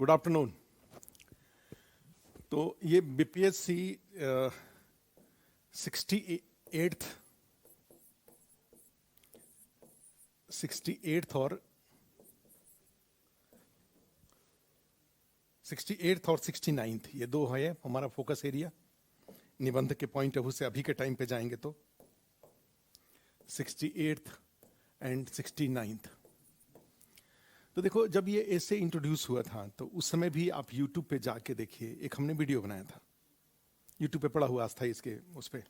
Good afternoon. तो ये BPSC 68th और 69th ये दो है हमारा फोकस एरिया। निबंध के पॉइंट ऑफ व्यू से अभी के टाइम पे जाएंगे तो 68th एंड 69th। तो देखो, जब ये ऐसे इंट्रोड्यूस हुआ था तो उस समय भी आप YouTube पे जाके देखिए, एक हमने वीडियो बनाया था, YouTube पे पड़ा हुआ था इसके उस पे।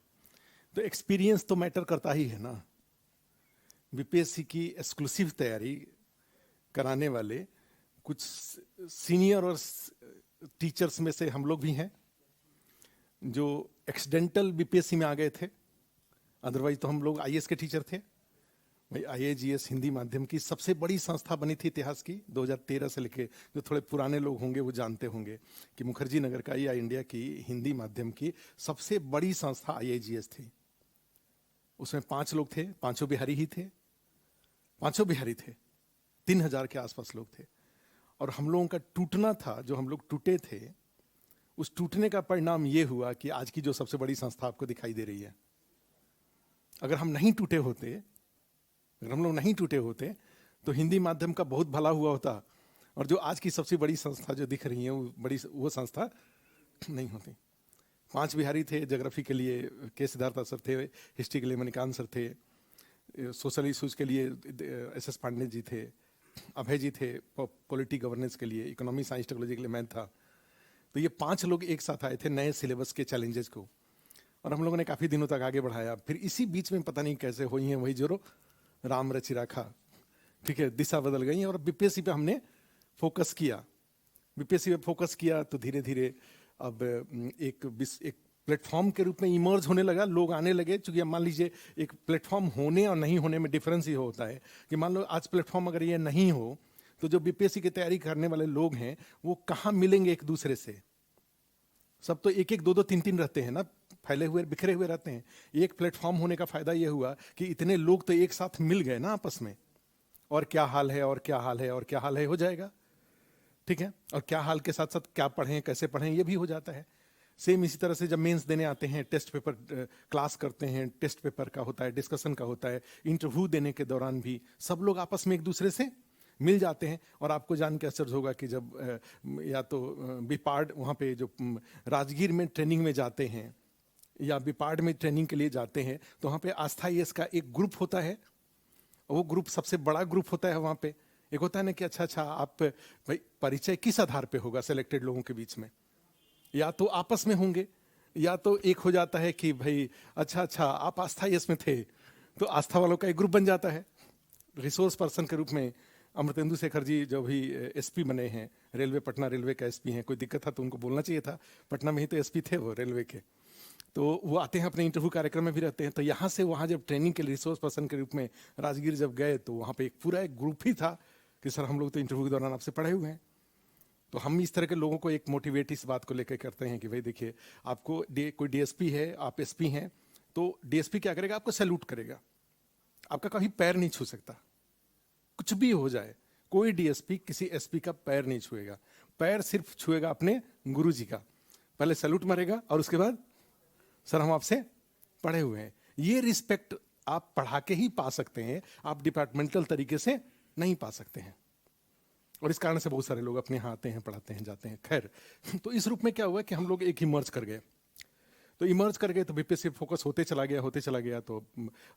तो एक्सपीरियंस तो मैटर करता ही है ना। बीपीएससी की एक्सक्लूसिव तैयारी कराने वाले कुछ सीनियर और टीचर्स में से हम लोग भी हैं जो एक्सीडेंटल बीपीएससी में आ गए थे। अदरवाइज तो हम लोग आईएएस के टीचर थे भाई। आईएजीएस हिंदी माध्यम की सबसे बड़ी संस्था बनी थी इतिहास की 2013 से लेके। जो थोड़े पुराने लोग होंगे वो जानते होंगे कि मुखर्जी नगर का या इंडिया की हिंदी माध्यम की सबसे बड़ी संस्था आईएजीएस थी। उसमें 5 लोग थे, पांचों बिहारी ही थे, 3000 के आसपास लोग थे। और हम लोगों का टूटना था, जो हम लोग टूटे थे, उस टूटने का परिणाम ये हुआ कि आज की जो सबसे बड़ी संस्था आपको दिखाई दे रही है। अगर हम नहीं टूटे होते, अगर हम लोग नहीं टूटे होते तो हिंदी माध्यम का बहुत भला हुआ होता और जो आज की सबसे बड़ी संस्था जो दिख रही है वो संस्था नहीं होती। 5 बिहारी थे। ज्योग्राफी के लिए के सिद्धार्थ सर थे, हिस्ट्री के लिए मणिकांत सर थे, सोशल इशूज के लिए एस पांडे जी थे, अभय जी थे, पॉलिटी गवर्नेंस के लिए, इकोनॉमी साइंस टेक्नोलॉजी के लिए मैं था। तो ये 5 लोग एक साथ आए थे नए सिलेबस के चैलेंजेस को, और हम लोगों ने काफ़ी दिनों तक आगे बढ़ाया। फिर इसी बीच में पता नहीं कैसे हुई है वही जो राम रचि राखा, ठीक है, दिशा बदल गई और बीपीएससी पे हमने फोकस किया। बीपीएससी पे फोकस किया तो धीरे धीरे अब एक प्लेटफॉर्म के रूप में इमर्ज होने लगा, लोग आने लगे। चूंकि मान लीजिए एक प्लेटफॉर्म होने और नहीं होने में डिफरेंस ही होता है कि मान लो आज प्लेटफॉर्म अगर ये नहीं हो तो जो बीपीएससी की तैयारी करने वाले लोग हैं वो कहाँ मिलेंगे एक दूसरे से। सब तो एक 2 3 रहते हैं ना, फैले हुए बिखरे हुए रहते हैं। एक प्लेटफॉर्म होने का फायदा यह हुआ कि इतने लोग तो एक साथ मिल गए ना आपस में, और क्या हाल है और क्या हाल है और क्या हाल है हो जाएगा, ठीक है। और क्या हाल के साथ साथ क्या पढ़ें कैसे पढ़ें ये भी हो जाता है। सेम इसी तरह से जब मेंस देने आते हैं, टेस्ट पेपर क्लास करते हैं, टेस्ट पेपर का होता है, डिस्कशन का होता है, इंटरव्यू देने के दौरान भी सब लोग आपस में एक दूसरे से मिल जाते हैं। और आपको जान के आश्चर्य होगा कि जब या तो बिपार्ड वहाँ पे जो राजगीर में ट्रेनिंग में जाते हैं या बिपार्ड में ट्रेनिंग के लिए जाते हैं तो वहाँ पे आस्था आईएएस का एक ग्रुप होता है। वो ग्रुप सबसे बड़ा ग्रुप होता है वहाँ पे। एक होता है ना कि अच्छा आप भाई परिचय किस आधार पे होगा सेलेक्टेड लोगों के बीच में, या तो आपस में होंगे या तो एक हो जाता है कि भाई अच्छा आप आस्था आईएएस में थे तो आस्था वालों का एक ग्रुप बन जाता है। रिसोर्स पर्सन के रूप में अमृतेंदु शेखर जी जो भी एसपी बने हैं, रेलवे, पटना रेलवे का एसपी हैं। कोई दिक्कत था तो उनको बोलना चाहिए था, पटना में ही तो एसपी थे वो रेलवे के। तो वो आते हैं, अपने इंटरव्यू कार्यक्रम में भी रहते हैं। तो यहाँ से वहाँ जब ट्रेनिंग के लिए रिसोर्स पर्सन के रूप में राजगीर जब गए तो वहाँ पे एक पूरा एक ग्रुप ही था कि सर हम लोग तो इंटरव्यू के दौरान आपसे पढ़े हुए हैं। तो हम इस तरह के लोगों को एक मोटिवेट इस बात को लेकर करते हैं कि भाई देखिए, आपको कोई डीएसपी है, आप एसपी हैं, तो डीएसपी क्या करेगा, आपको सैल्यूट करेगा, आपका कभी पैर नहीं छू सकता। कुछ भी हो जाए, कोई डीएसपी किसी एसपी का पैर नहीं छुएगा। पैर सिर्फ छुएगा अपने गुरु जी का। पहले सैल्यूट मारेगा और उसके बाद सर हम आपसे पढ़े हुए हैं। ये रिस्पेक्ट आप पढ़ा के ही पा सकते हैं, आप डिपार्टमेंटल तरीके से नहीं पा सकते हैं। और इस कारण से बहुत सारे लोग अपने यहाँ आते हैं, पढ़ाते हैं, जाते हैं। खैर, तो इस रूप में क्या हुआ कि हम लोग एक इमर्ज कर गए। तो इमर्ज कर गए तो बीपीएससी फोकस होते चला गया तो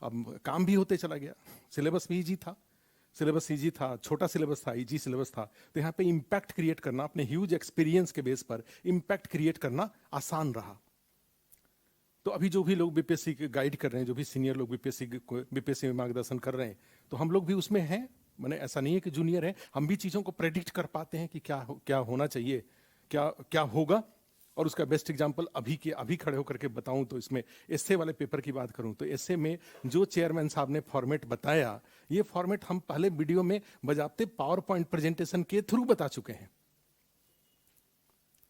अब काम भी होते चला गया। सिलेबस भी ईजी था, छोटा सिलेबस था, ईजी सिलेबस था। तो यहाँ पे इम्पैक्ट क्रिएट करना, अपने ह्यूज एक्सपीरियंस के बेस पर इम्पैक्ट क्रिएट करना आसान रहा। तो अभी जो भी लोग बीपीएससी के गाइड कर रहे हैं, जो भी सीनियर लोग बीपीएससी में मार्गदर्शन कर रहे हैं, तो हम लोग भी उसमें हैं। मैंने ऐसा नहीं है कि जूनियर है, हम भी चीज़ों को प्रेडिक्ट कर पाते हैं कि क्या होना चाहिए, क्या होगा। और उसका बेस्ट एग्जांपल अभी खड़े होकर के बताऊं तो इसमें एस्से वाले पेपर की बात करूं तो एस्से में जो चेयरमैन साहब ने फॉर्मेट बताया, ये फॉर्मेट हम पहले वीडियो में बजाते पावर पॉइंट प्रेजेंटेशन के थ्रू बता चुके हैं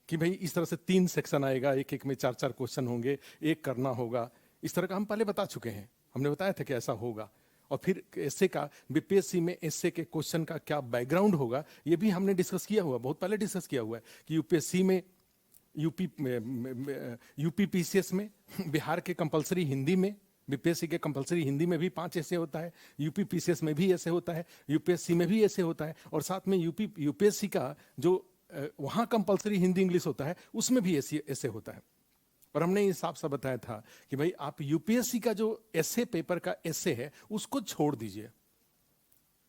कि भाई इस तरह से 3 सेक्शन आएगा, एक में 4 क्वेश्चन होंगे, एक करना होगा। इस तरह का हम पहले बता चुके हैं, हमने बताया था कि ऐसा होगा। और फिर एसए का, बीपीएससी में एसए के क्वेश्चन का क्या बैकग्राउंड होगा, ये भी हमने डिस्कस किया हुआ, बहुत पहले डिस्कस किया हुआ है कि यूपीएससी में, यूपी पीसीएस में, बिहार के कंपलसरी हिंदी में, बीपीएससी के कंपलसरी हिंदी में भी 5 ऐसे होता है, यूपी पीसीएस में भी ऐसे होता है, यूपीएससी में भी ऐसे होता है, और साथ में यूपीएससी का जो वहां कंपलसरी हिंदी इंग्लिश होता है उसमें भी ऐसे होता है। और हमने ये साफ साफ बताया था कि भाई आप यूपीएससी का जो एसए पेपर का एसए है उसको छोड़ दीजिए,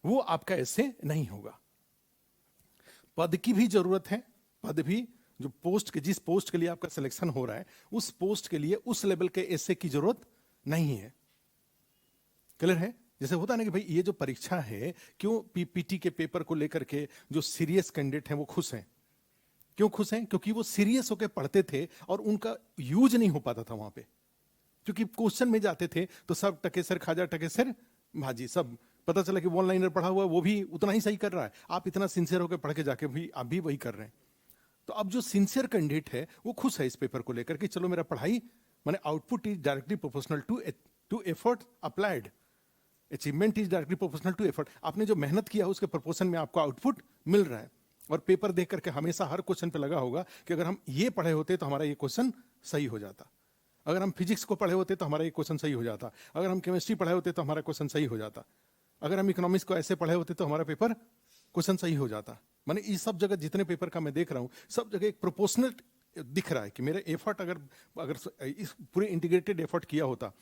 वो आपका एसए नहीं होगा। पद की भी जरूरत है, पद भी जो पोस्ट के, जिस पोस्ट के लिए आपका सिलेक्शन हो रहा है उस पोस्ट के लिए उस लेवल के एसए की जरूरत नहीं है। क्लियर है? जैसे होता है ना कि भाई ये जो परीक्षा है, क्यों पीपीटी के पेपर को लेकर के जो सीरियस कैंडिडेट हैं वो खुश हैं। क्यों खुश हैं? क्योंकि वो सीरियस होकर पढ़ते थे और उनका यूज नहीं हो पाता था वहां पे, क्योंकि क्वेश्चन में जाते थे तो सब टकेसर खाजा टकेसर भाजी, सब पता चला कि वन लाइनर पढ़ा हुआ वो भी उतना ही सही कर रहा है, आप इतना सिंसियर होकर पढ़ के जाके भी आप भी वही कर रहे हैं। तो अब जो सिंसियर कैंडिडेट है वो खुश है इस पेपर को लेकर कि चलो मेरा पढ़ाई, माने output is directly proportional to effort applied, achievement is directly proportional to effort. आपने जो मेहनत किया उसके प्रोपोर्शन में आपको आउटपुट मिल रहा है। और पेपर देख करके हमेशा हर क्वेश्चन पे लगा होगा कि अगर हम ये पढ़े होते तो हमारा ये क्वेश्चन सही हो जाता, अगर हम फिजिक्स को पढ़े होते तो हमारा ये क्वेश्चन सही हो जाता, अगर हम केमिस्ट्री पढ़े होते तो हमारा क्वेश्चन सही हो जाता, अगर हम इकोनॉमिक्स को ऐसे पढ़े होते तो हमारा पेपर क्वेश्चन सही हो जाता। माने इस सब जगह जितने पेपर का मैं देख रहा हूं सब जगह एक प्रोपोर्शनल दिख रहा है कि मेरा एफर्ट अगर इस पूरे इंटीग्रेटेड एफर्ट किया होता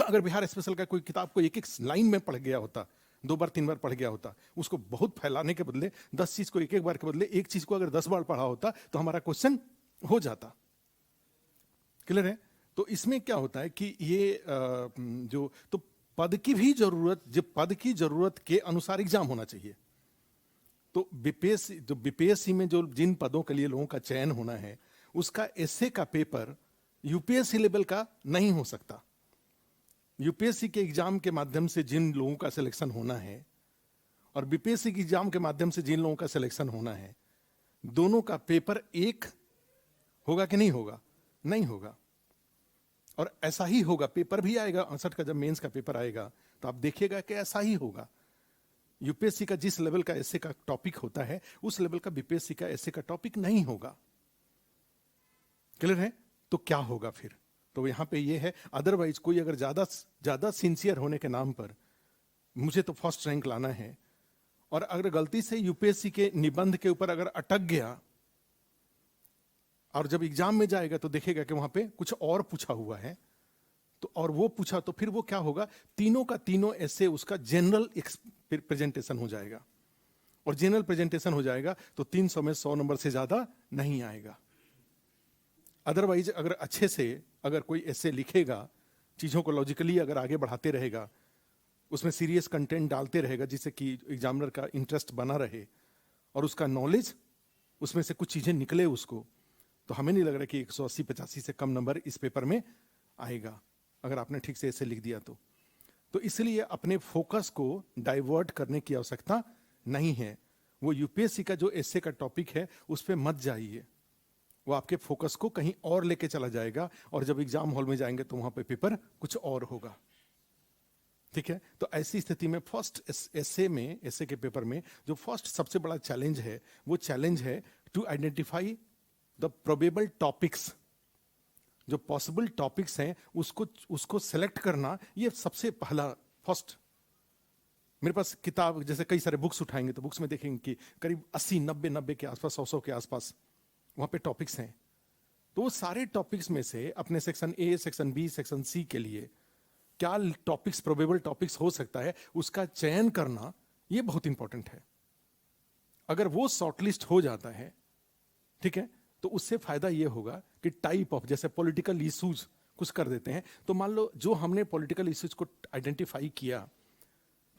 अगर बिहार स्पेशल का कोई किताब को एक एक लाइन में पढ़ गया होता, 2 बार 3 बार पढ़ गया होता, उसको बहुत फैलाने के बदले 10 चीज को एक एक बार के बदले एक चीज को अगर 10 बार पढ़ा होता तो हमारा क्वेश्चन हो जाता। क्लियर है? तो इसमें क्या होता है कि ये जो तो पद की भी जरूरत, जब पद की जरूरत के अनुसार एग्जाम होना चाहिए। तो बीपीएससी में जो जिन पदों के लिए लोगों का चयन होना है उसका एसए का पेपर यूपीएससी लेवल का नहीं हो सकता। यूपीएससी के एग्जाम के माध्यम से जिन लोगों का सिलेक्शन होना है और बीपीएससी के एग्जाम के माध्यम से जिन लोगों का सिलेक्शन होना है, दोनों का पेपर एक होगा कि नहीं होगा? नहीं होगा। और ऐसा ही होगा, पेपर भी आएगा 68 का, जब मेंस का पेपर आएगा तो आप देखिएगा कि ऐसा ही होगा। यूपीएससी का जिस लेवल का एसए का टॉपिक होता है उस लेवल का बीपीएससी का एसए का टॉपिक नहीं होगा। क्लियर है? तो क्या होगा फिर? तो यहां पे ये है, अदरवाइज कोई अगर ज्यादा सिंसियर होने के नाम पर मुझे तो फर्स्ट रैंक लाना है, और अगर गलती से यूपीएससी के निबंध के ऊपर अगर अटक गया और जब एग्जाम में जाएगा तो देखेगा कि वहां पे कुछ और पूछा हुआ है, तो और वो पूछा तो फिर वो क्या होगा, तीनों का तीनों ऐसे उसका जनरल प्रेजेंटेशन हो जाएगा, और जनरल प्रेजेंटेशन हो जाएगा तो 300 में 100 नंबर से ज्यादा नहीं आएगा। अदरवाइज अगर अच्छे से अगर कोई ऐसे लिखेगा, चीजों को लॉजिकली अगर आगे बढ़ाते रहेगा, उसमें सीरियस कंटेंट डालते रहेगा जिससे कि एग्जामिनर का इंटरेस्ट बना रहे और उसका नॉलेज उसमें से कुछ चीजें निकले उसको, तो हमें नहीं लग रहा कि 180-85 से कम नंबर इस पेपर में आएगा अगर आपने ठीक से ऐसे लिख दिया तो इसलिए अपने फोकस को डाइवर्ट करने की आवश्यकता नहीं है। वो यूपीएससी का जो एसए का टॉपिक है उस पर मत जाइए, वो आपके फोकस को कहीं और लेके चला जाएगा, और जब एग्जाम हॉल में जाएंगे तो वहां पे पेपर कुछ और होगा। ठीक है? तो ऐसी स्थिति में फर्स्ट एसए के पेपर में जो फर्स्ट सबसे बड़ा चैलेंज है वो चैलेंज है to identify the probable topics. जो पॉसिबल टॉपिक्स हैं उसको सेलेक्ट करना, ये सबसे पहला फर्स्ट। मेरे पास किताब जैसे कई सारे बुक्स उठाएंगे तो बुक्स में देखेंगे कि करीब 80-90 के आसपास, 100 के आसपास वहां पे टॉपिक्स हैं। तो वो सारे टॉपिक्स में से अपने section A, section B, section C के लिए क्या टॉपिक्स, प्रोबेबल टॉपिक्स हो सकता है, उसका चयन करना ये बहुत इंपॉर्टेंट है। अगर वो शॉर्टलिस्ट हो जाता है, ठीक है, तो उससे फायदा ये होगा कि टाइप ऑफ, जैसे पॉलिटिकल इश्यूज कुछ कर देते हैं, तो मान लो जो हमने पॉलिटिकल इश्यूज को आइडेंटिफाई किया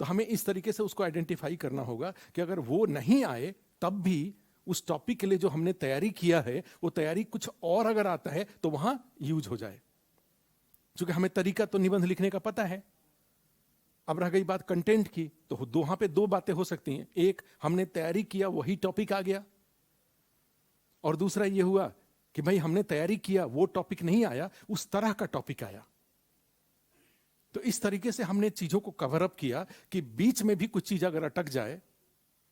तो हमें इस तरीके से उसको आइडेंटिफाई करना होगा कि अगर वो नहीं आए तब भी उस टॉपिक के लिए जो हमने तैयारी किया है वो तैयारी कुछ और अगर आता है तो वहां यूज हो जाए। क्योंकि हमें तरीका तो निबंध लिखने का पता है, अब रह गई बात कंटेंट की, तो वहां पे 2 बातें हो सकती हैं। एक, हमने तैयारी किया वही टॉपिक आ गया, और दूसरा ये हुआ कि भाई हमने तैयारी किया वो टॉपिक नहीं आया, उस तरह का टॉपिक आया। तो इस तरीके से हमने चीजों को कवर अप किया कि बीच में भी कुछ चीज अगर अटक जाए,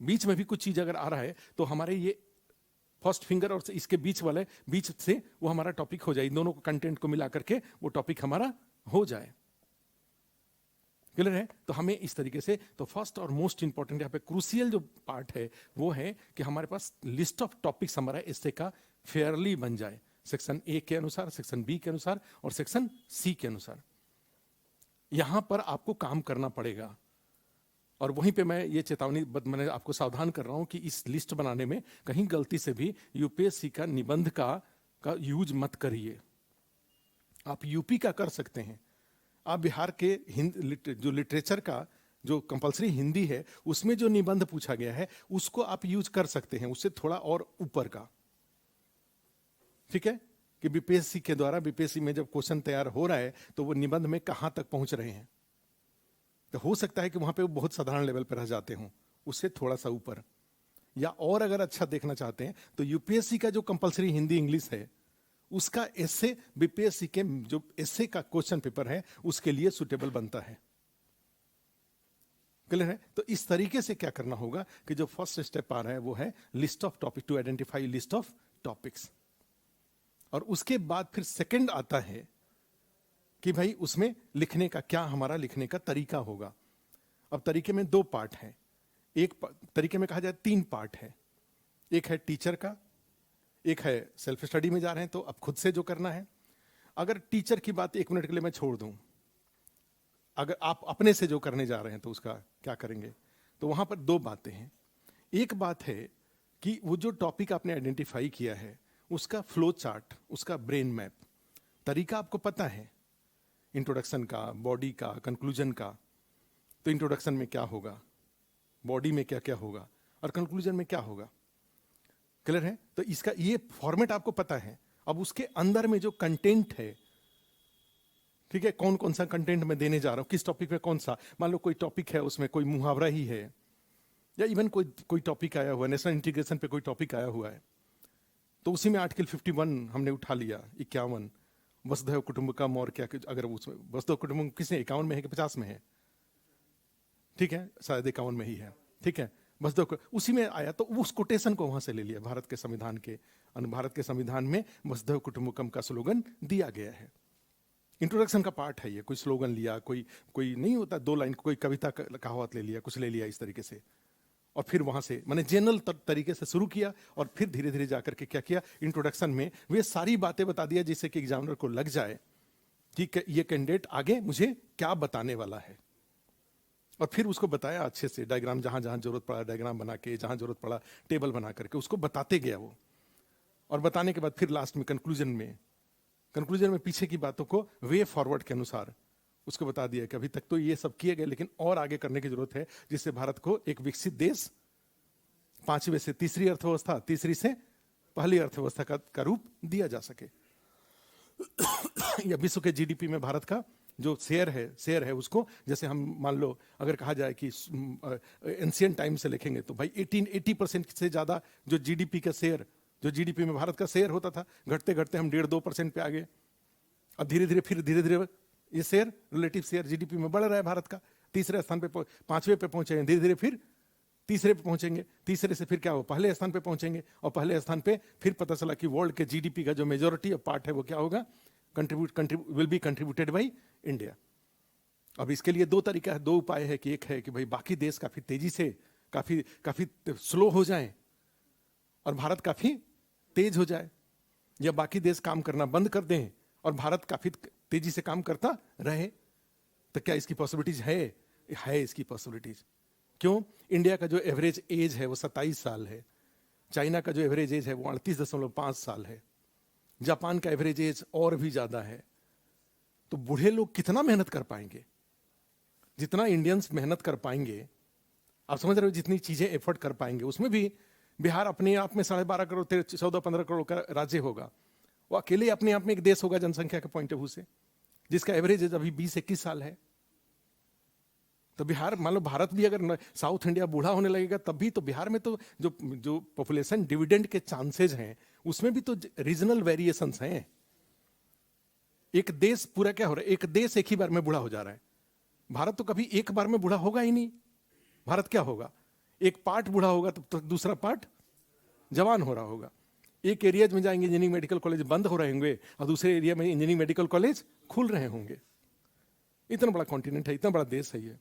बीच में भी कुछ चीज अगर आ रहा है, तो हमारे ये फर्स्ट फिंगर और इसके बीच वाले बीच से वो हमारा टॉपिक हो जाए, दोनों को कंटेंट को मिला करके वो टॉपिक हमारा हो जाए। क्लियर है? तो हमें इस तरीके से, तो फर्स्ट और मोस्ट इंपॉर्टेंट यहाँ पे क्रूसियल जो पार्ट है वो है कि हमारे पास लिस्ट ऑफ टॉपिक्स हमारा एस्से का फेयरली बन जाए, सेक्शन ए के अनुसार, सेक्शन बी के अनुसार और सेक्शन सी के अनुसार। यहां पर आपको काम करना पड़ेगा। और वहीं पे मैं ये चेतावनी मैंने आपको सावधान कर रहा हूं कि इस लिस्ट बनाने में कहीं गलती से भी यूपीएससी का निबंध का यूज मत करिए। आप यूपी का कर सकते हैं, आप बिहार के जो लिटरेचर का जो कंपलसरी हिंदी है उसमें जो निबंध पूछा गया है उसको आप यूज कर सकते हैं, उससे थोड़ा और ऊपर का। ठीक है कि बीपीएससी के द्वारा, बीपीएससी में जब क्वेश्चन तैयार हो रहा है तो वो निबंध में कहां तक पहुंच रहे हैं, तो हो सकता है कि वहां पे वो बहुत साधारण लेवल पर रह जाते हों, उससे थोड़ा सा ऊपर। या और अगर अच्छा देखना चाहते हैं तो यूपीएससी का जो कंपलसरी हिंदी इंग्लिश है उसका एस्से बीपीएससी के जो एस्से का क्वेश्चन पेपर है उसके लिए सुटेबल बनता है। क्लियर है? तो इस तरीके से क्या करना होगा कि जो फर्स्ट स्टेप आ रहा है वो है list of topic, to identify list of topics. और उसके बाद फिर सेकंड आता है कि भाई उसमें लिखने का क्या, हमारा लिखने का तरीका होगा। अब तरीके में दो पार्ट हैं, एक तरीके में कहा जाए तीन पार्ट है, एक है टीचर का, एक है सेल्फ स्टडी में जा रहे हैं तो अब खुद से जो करना है। अगर टीचर की बात एक मिनट के लिए मैं छोड़ दूं, अगर आप अपने से जो करने जा रहे हैं तो उसका क्या करेंगे, तो वहां पर दो बातें हैं। एक बात है कि वो जो टॉपिक आपने आइडेंटिफाई किया है उसका फ्लो चार्ट, उसका ब्रेन मैप, तरीका आपको पता है, इंट्रोडक्शन का, बॉडी का, कंक्लूजन का। तो इंट्रोडक्शन में क्या होगा, बॉडी में क्या क्या होगा और कंक्लूजन में क्या होगा। क्लियर है? तो इसका ये फॉर्मेट आपको पता है। अब उसके अंदर में जो कंटेंट है, ठीक है, कौन कौन सा कंटेंट मैं देने जा रहा हूं, किस टॉपिक में कौन सा, मान लो कोई टॉपिक है उसमें कोई मुहावरा ही है या इवन कोई टॉपिक आया हुआ है, नेशनल इंटीग्रेशन पे कोई टॉपिक आया हुआ है, तो उसी में आर्टिकल 51 हमने उठा लिया, 51 वसुधैव कुटुंबकम और क्या, अगर उसमें वसुधैव कुटुंबकम किसने 51 में है कि 50 में है, ठीक है शायद 51 में ही है, ठीक है, वसुधैव उसी में आया, तो उस कोटेशन को वहां से ले लिया। भारत के संविधान में वसुधैव कुटुंबकम का स्लोगन दिया गया है। इंट्रोडक्शन का पार्ट है ये, कोई स्लोगन लिया, कोई नहीं होता 2 लाइन, कोई कविता कहावत ले लिया, कुछ ले लिया इस तरीके से, और फिर वहां से मैंने जनरल तरीके से शुरू किया और फिर धीरे धीरे जाकर के क्या किया, इंट्रोडक्शन में वे सारी बातें बता दिया जिससे कि एग्जामिनर को लग जाए कि ये कैंडिडेट आगे मुझे क्या बताने वाला है। और फिर उसको बताया अच्छे से, डायग्राम जहां जहां जरूरत पड़ा डायग्राम बना के, जहां जरूरत पड़ा टेबल बना करके उसको बताते गया वो। और बताने के बाद फिर लास्ट में कंक्लूजन में पीछे की बातों को वे फॉरवर्ड के अनुसार उसको बता दिया कि अभी तक तो ये सब किए गए लेकिन और आगे करने की जरूरत है, जिससे भारत को एक विकसित देश, 5वीं से तीसरी अर्थव्यवस्था, तीसरी से पहली अर्थव्यवस्था का रूप दिया जा सके। या विश्व के जीडीपी में भारत का जो शेयर है उसको, जैसे हम मान लो अगर कहा जाए कि एंशिएंट टाइम से लिखेंगे तो भाई 80% से ज्यादा जो जीडीपी का शेयर, जो जीडीपी में भारत का शेयर होता था, घटते घटते हम 1.5-2% पे आ गए। अब धीरे धीरे ये शेयर, रिलेटिव शेयर जीडीपी में बढ़ रहा है भारत का, तीसरे स्थान पे 5वें पे पहुंचे हैं, धीरे धीरे फिर तीसरे पे पहुंचेंगे, तीसरे से फिर क्या हो, पहले स्थान पे पहुंचेंगे, और पहले स्थान पे फिर पता चला कि वर्ल्ड के जीडीपी का जो मेजोरिटी ऑफ पार्ट है वो क्या होगा, will be contributed by India. अब इसके लिए 2 तरीका है, 2 उपाय है कि एक है कि भाई बाकी देश काफी तेजी से काफी स्लो हो जाएं और भारत काफी तेज हो जाए, या बाकी देश काम करना बंद कर दें और भारत काफी तेजी से काम करता रहे। तो क्या इसकी पॉसिबिलिटीज है इसकी पॉसिबिलिटीज। क्यों? इंडिया का जो एवरेज एज है वो 27 साल है, चाइना का जो एवरेज एज है वो 38.5 साल है, जापान का एवरेज एज और भी ज्यादा है। तो बूढ़े लोग कितना मेहनत कर पाएंगे, जितना इंडियंस मेहनत कर पाएंगे, आप समझ रहे हो, जितनी चीजें एफर्ट कर पाएंगे, उसमें भी बिहार अपने आप में 12.5 करोड़ 14-15 करोड़ का राज्य होगा, वो अकेले अपने आप में एक देश होगा जनसंख्या के पॉइंट ऑफ व्यू से, जिसका एवरेज एज अभी 20-21 साल है। तो बिहार, मान लो भारत भी अगर साउथ इंडिया बूढ़ा होने लगेगा तब भी तो बिहार में तो जो पॉपुलेशन डिविडेंड के चांसेस हैं उसमें भी तो रीजनल वेरिएशंस हैं। एक देश पूरा क्या हो रहा है, एक देश एक ही बार में बूढ़ा हो जा रहा है। भारत तो कभी एक बार में बूढ़ा होगा ही नहीं। भारत क्या होगा, एक पार्ट बूढ़ा होगा तब दूसरा पार्ट जवान हो रहा होगा। एक एरिया में जाएंगे इंजीनियरिंग मेडिकल कॉलेज बंद हो रहे होंगे और दूसरे एरिया में इंजीनियरिंग मेडिकल कॉलेज खुल रहे होंगे। इतना बड़ा कॉन्टिनेंट है, इतना बड़ा देश है ये।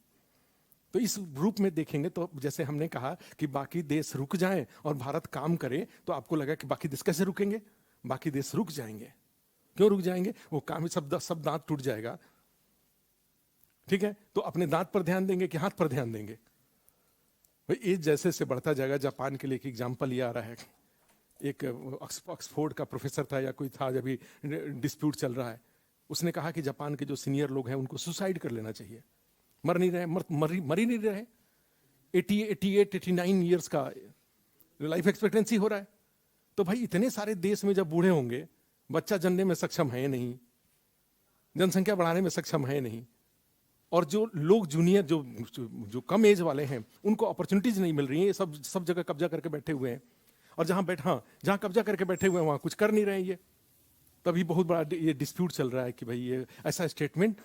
तो इस रूप में देखेंगे तो जैसे हमने कहा कि बाकी देश रुक जाएं और भारत काम करे, तो आपको लगा कि बाकी देश कैसे रुकेंगे? बाकी देश रुक जाएंगे। क्यों रुक जाएंगे? वो काम सब दांत टूट जाएगा। ठीक है, तो अपने दांत पर ध्यान देंगे कि हाथ पर ध्यान देंगे? भाई एज जैसे से बढ़ता जाएगा। जापान के लिए एक एग्जाम्पल ये आ रहा है, एक ऑक्सफोर्ड का प्रोफेसर था या कोई था, जब भी डिस्प्यूट चल रहा है, उसने कहा कि जापान के जो सीनियर लोग हैं उनको सुसाइड कर लेना चाहिए। मर नहीं रहे, मर ही नहीं रहे। 88 89 ईयर्स का लाइफ एक्सपेक्टेंसी हो रहा है। तो भाई इतने सारे देश में जब बूढ़े होंगे, बच्चा जनने में सक्षम है नहीं, जनसंख्या बढ़ाने में सक्षम है नहीं, और जो लोग जूनियर जो कम एज वाले हैं उनको अपॉर्चुनिटीज नहीं मिल रही हैं, सब जगह कब्जा करके बैठे हुए हैं। और जहां कब्जा करके बैठे हुए हैं वहां कुछ कर नहीं रहे हैं ये। तभी बहुत बड़ा ये डिस्प्यूट चल रहा है कि भाई ये ऐसा स्टेटमेंट,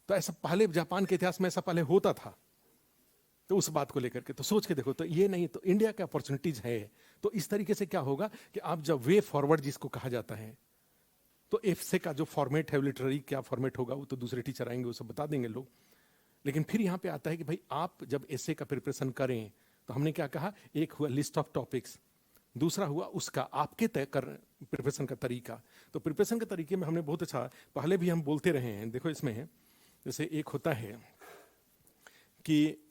तो ऐसा पहले जापान के इतिहास में ऐसा पहले होता था। तो उस बात को लेकर के तो सोच के देखो, तो ये नहीं, तो इंडिया के अपॉर्चुनिटीज है। तो इस तरीके से क्या होगा कि आप जब वे फॉरवर्ड जिसको कहा जाता है, तो एफसे का जो फॉर्मेट है, लिटरेरी क्या फॉर्मेट होगा वो तो दूसरे टीचर आएंगे, वो सब बता देंगे लोग। लेकिन फिर यहाँ पे आता है कि भाई आप जब एसे का प्रिपरेशन करें, तो हमने क्या कहा, एक हुआ लिस्ट ऑफ टॉपिक्स, दूसरा हुआ उसका आपके तय कर प्रिपरेशन का तरीका। तो प्रिपरेशन के तरीके में हमने बहुत अच्छा, पहले भी हम बोलते रहे हैं। देखो इसमें जैसे एक होता है कि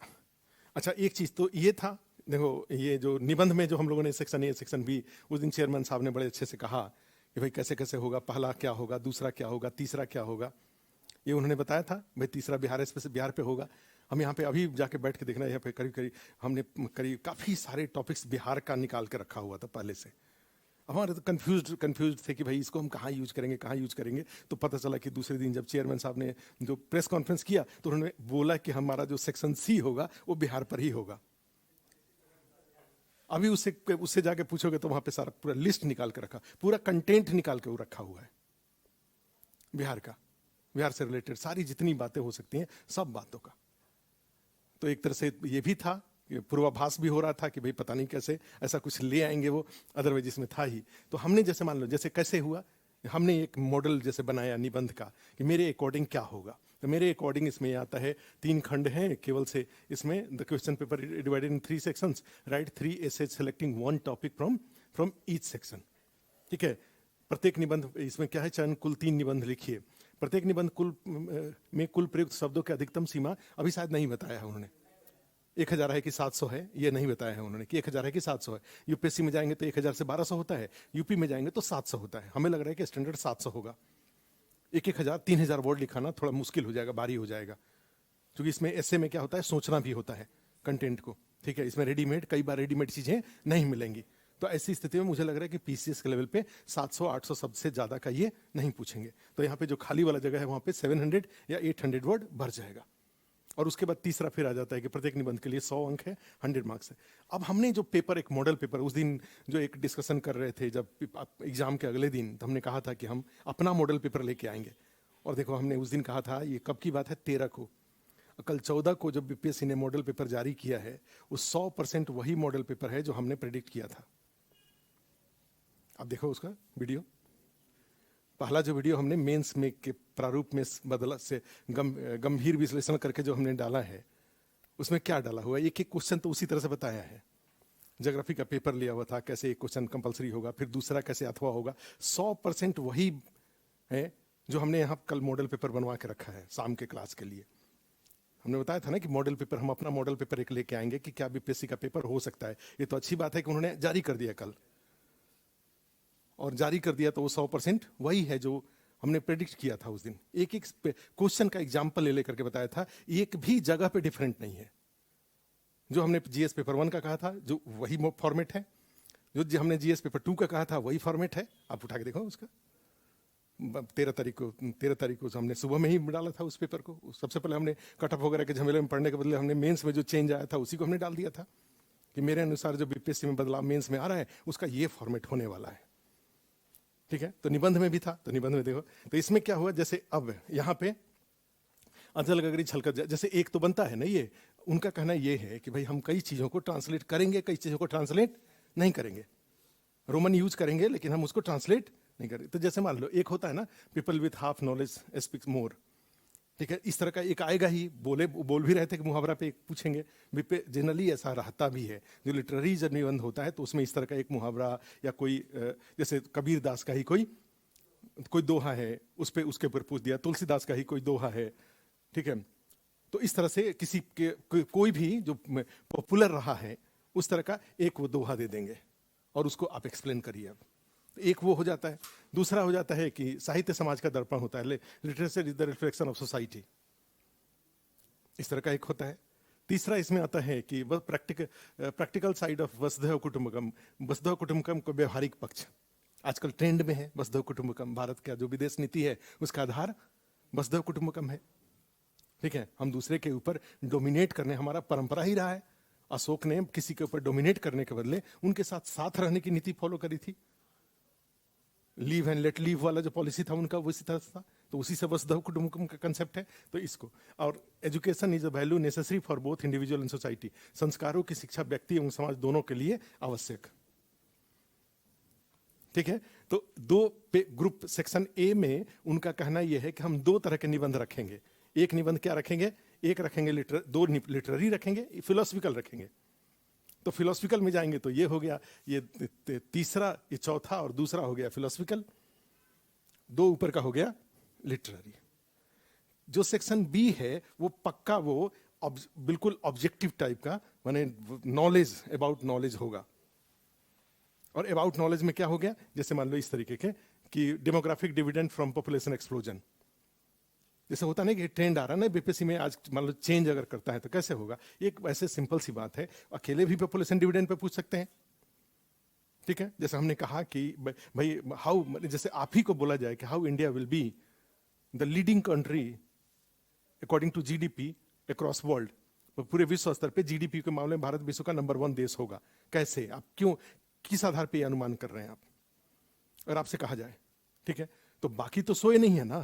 अच्छा, एक चीज तो ये था, देखो ये जो निबंध में जो हम लोगों ने सेक्शन ए सेक्शन बी, उस दिन चेयरमैन साहब ने बड़े अच्छे से कहा कि भाई कैसे कैसे होगा, पहला क्या होगा, दूसरा क्या होगा, तीसरा क्या होगा, ये उन्होंने बताया था। भाई तीसरा बिहार पे होगा। हम यहाँ पे अभी जाके बैठ के देखना, यहाँ पे करीब करीब हमने काफी सारे टॉपिक्स बिहार का निकाल के रखा हुआ था पहले से। हमारे तो कंफ्यूज थे कि भाई इसको हम कहाँ यूज करेंगे। तो पता चला कि दूसरे दिन जब चेयरमैन साहब ने जो प्रेस कॉन्फ्रेंस किया तो उन्होंने बोला कि हमारा जो सेक्शन सी होगा वो बिहार पर ही होगा। अभी उससे जाके पूछोगे तो वहां पे सारा पूरा लिस्ट निकाल के रखा, पूरा कंटेंट निकाल के वो रखा हुआ है बिहार से रिलेटेड सारी जितनी बातें हो सकती हैं, सब बातों का। तो एक तरह से ये भी था, पूर्वाभास भी हो रहा था कि भाई पता नहीं कैसे ऐसा कुछ ले आएंगे वो, अदरवाइज इसमें था ही। तो हमने जैसे मान लो जैसे कैसे हुआ, हमने एक मॉडल जैसे बनाया निबंध का कि मेरे अकॉर्डिंग क्या होगा। तो मेरे अकॉर्डिंग इसमें आता है 3 खंड हैं केवल से इसमें। The question paper divided in 3 sections, right 3 essays selecting 1 topic from each section. ठीक है, प्रत्येक निबंध इसमें क्या है, चयन कुल 3 निबंध लिखिए। प्रत्येक निबंध में कुल प्रयुक्त शब्दों की अधिकतम सीमा अभी शायद नहीं बताया है उन्होंने, 1000 है कि 700 है, ये नहीं बताया है उन्होंने कि 1000 है कि 700 है। यूपीएससी में जाएंगे तो 1000 से 1200 होता है, यूपी में जाएंगे तो 700 होता है। हमें लग रहा है कि स्टैंडर्ड 700 होगा। 1000 3000 वर्ड लिखाना थोड़ा मुश्किल हो जाएगा, भारी हो जाएगा, क्योंकि इसमें ऐसे में क्या होता है, सोचना भी होता है कंटेंट को। ठीक है, इसमें रेडीमेड, कई बार रेडीमेड चीजें नहीं मिलेंगी। तो ऐसी स्थिति में मुझे लग रहा है कि पीसीएस के लेवल पे 700-800 शब्द से ज्यादा का ये नहीं पूछेंगे। तो यहाँ पे जो खाली वाला जगह है वहां पे 700 या 800 वर्ड भर जाएगा। और उसके बाद तीसरा फिर आ जाता है कि प्रत्येक निबंध के लिए 100 अंक है, 100 मार्क्स है। अब हमने जो पेपर, एक मॉडल पेपर, उस दिन जो एक डिस्कशन कर रहे थे जब एग्जाम के अगले दिन, तो हमने कहा था कि हम अपना मॉडल पेपर लेके आएंगे। और देखो हमने उस दिन कहा था, ये कब की बात है, 13 को। कल 14 को जब बीपीएससी ने मॉडल पेपर जारी किया है, वो 100% वही मॉडल पेपर है जो हमने प्रेडिक्ट किया था। अब देखो उसका वीडियो, पहला जो वीडियो हमने मेंस में के प्रारूप में बदला से गंभीर विश्लेषण करके जो हमने डाला है, उसमें क्या डाला हुआ है, एक एक क्वेश्चन तो उसी तरह से बताया है। ज्योग्राफी का पेपर लिया हुआ था, कैसे एक क्वेश्चन कंपलसरी होगा, फिर दूसरा कैसे अथवा होगा। 100% वही है जो हमने यहाँ कल मॉडल पेपर बनवा के रखा है शाम के क्लास के लिए। हमने बताया था ना कि मॉडल पेपर, हम अपना मॉडल पेपर एक लेके आएंगे कि क्या बीपीएससी का पेपर हो सकता है। ये तो अच्छी बात है कि उन्होंने जारी कर दिया कल, और जारी कर दिया तो वो 100% वही है जो हमने प्रेडिक्ट किया था उस दिन। एक एक क्वेश्चन का एग्जाम्पल ले लेकर के बताया था, एक भी जगह पे डिफरेंट नहीं है। जो हमने जीएस पेपर 1 का कहा था जो वही फॉर्मेट है, जो हमने जीएस पेपर 2 का कहा था वही फॉर्मेट है। आप उठा के देखो उसका, 13 तारीख को हमने सुबह में ही डाला था उस पेपर को। सबसे पहले हमने कट ऑफ वगैरह के झमेले में पढ़ने के बदले हमने मेंस में जो चेंज आया था उसी को हमने डाल दिया था कि मेरे अनुसार जो बीपीएससी में बदलाव मेंस में आ रहा है उसका ये फॉर्मेट होने वाला है। ठीक है, तो निबंध में भी था, तो निबंध में देखो, तो इसमें क्या हुआ, जैसे अब यहाँ पे अदल गगरी छलकत जाए, जैसे एक तो बनता है ना ये। उनका कहना ये है कि भाई हम कई चीजों को ट्रांसलेट करेंगे, कई चीजों को ट्रांसलेट नहीं करेंगे। रोमन यूज करेंगे लेकिन हम उसको ट्रांसलेट नहीं करेंगे। तो जैसे मान लो एक होता है ना, people with half knowledge speaks मोर, ठीक है, इस तरह का एक आएगा ही। बोल भी रहे थे कि मुहावरा पे एक पूछेंगे, जनरली ऐसा रहता भी है। जो लिटरेरी जब निबंध होता है तो उसमें इस तरह का एक मुहावरा या कोई जैसे कबीर दास का ही कोई दोहा है, उस पे उसके ऊपर पूछ दिया, तुलसीदास का ही कोई दोहा है, ठीक है। तो इस तरह से किसी के कोई भी जो पॉपुलर रहा है उस तरह का एक वो दोहा दे देंगे और उसको आप एक्सप्लेन करिए। अब एक वो हो जाता है। दूसरा हो जाता है कि साहित्य समाज का दर्पण होता है, literature is the reflection of society, इस तरह का एक होता है। तीसरा इसमें आता है कि बस प्रैक्टिकल साइड ऑफ वसुधैव कुटुंबकम। वसुधैव कुटुंबकम को व्यवहारिक पक्ष आजकल ट्रेंड में है। वसुधैव कुटुंबकम, भारत का जो विदेश नीति है उसका आधार वसुधैव कुटुंबकम है, ठीक है। हम दूसरे के ऊपर डोमिनेट करने, हमारा परंपरा ही रहा है। अशोक ने किसी के ऊपर डोमिनेट करने के बदले उनके साथ साथ रहने की नीति फॉलो करी थी। लीव एंड लेट लीव वाला जो पॉलिसी था उनका वो इसी तरह था। तो उसी से वसुधैव कुटुंबकम का कंसेप्ट है। तो इसको, और education is a value necessary for both individual and society. संस्कारों की शिक्षा व्यक्ति एवं समाज दोनों के लिए आवश्यक, ठीक है। तो दो पे ग्रुप सेक्शन ए में उनका कहना यह है कि हम दो तरह के निबंध रखेंगे। एक निबंध क्या रखेंगे, एक रखेंगे दो लिटरेरी रखेंगे, फिलोसफिकल रखेंगे। तो फिलोसफिकल में जाएंगे तो ये हो गया, ये तीसरा, ये चौथा और दूसरा हो गया फिलोसफिकल, दो ऊपर का हो गया लिटरेरी। जो सेक्शन बी है वो पक्का वो बिल्कुल ऑब्जेक्टिव टाइप का, माने नॉलेज, अबाउट नॉलेज होगा। और अबाउट नॉलेज में क्या हो गया, जैसे मान लो इस तरीके के कि demographic dividend from population explosion. जैसे होता नहीं कि ट्रेंड आ रहा है ना बीपीएससी में आज, मान लो चेंज अगर करता है तो कैसे होगा। एक ऐसे सिंपल सी बात है, अकेले भी पॉपुलेशन डिविडेंड पे पूछ सकते हैं, ठीक है। जैसे हमने कहा कि भाई हाउ, जैसे आप ही को बोला जाए कि how India will be the leading country according to GDP across world. पूरे विश्व स्तर पे जीडीपी के मामले में भारत विश्व का नंबर 1 देश होगा। कैसे, आप क्यों, किस आधार पे अनुमान कर रहे हैं आप, अगर आपसे कहा जाए, ठीक है। तो बाकी तो सोए नहीं है ना,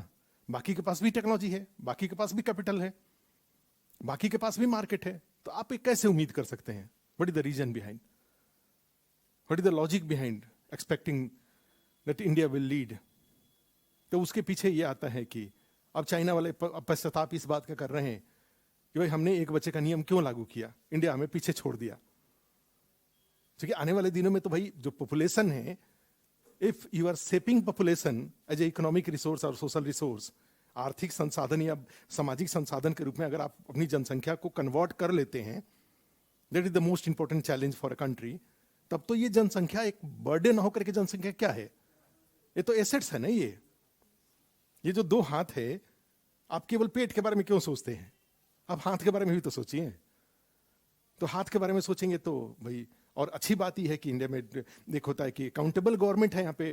बाकी के पास भी टेक्नोलॉजी है, बाकी के पास भी कैपिटल है, बाकी के पास भी मार्केट है। तो आप एक कैसे उम्मीद कर सकते हैं, what is the reason behind, what is the logic behind expecting that India will lead. तो उसके पीछे ये आता है कि अब चाइना वाले पश्चाताप इस बात का कर रहे हैं कि भाई हमने एक बच्चे का नियम क्यों लागू किया, इंडिया हमें पीछे छोड़ दिया। क्योंकि आने वाले दिनों में तो भाई जो पॉपुलेशन है, if you are shaping population as a economic resource और सोशल रिसोर्स, आर्थिक संसाधन या सामाजिक संसाधन के रूप में अगर आप अपनी जनसंख्या को कन्वर्ट कर लेते हैं, that is the most important challenge for a country. तब तो ये जनसंख्या एक बर्डन होकर के जनसंख्या क्या है, ये तो एसेट्स है ना। ये जो दो हाथ है, आप केवल पेट के बारे में क्यों सोचते हैं, आप हाथ के बारे में भी तो सोचिए। तो हाथ के बारे में सोचेंगे तो भाई, और अच्छी बात ही है कि इंडिया में देख होता है कि अकाउंटेबल गवर्नमेंट है यहाँ पे।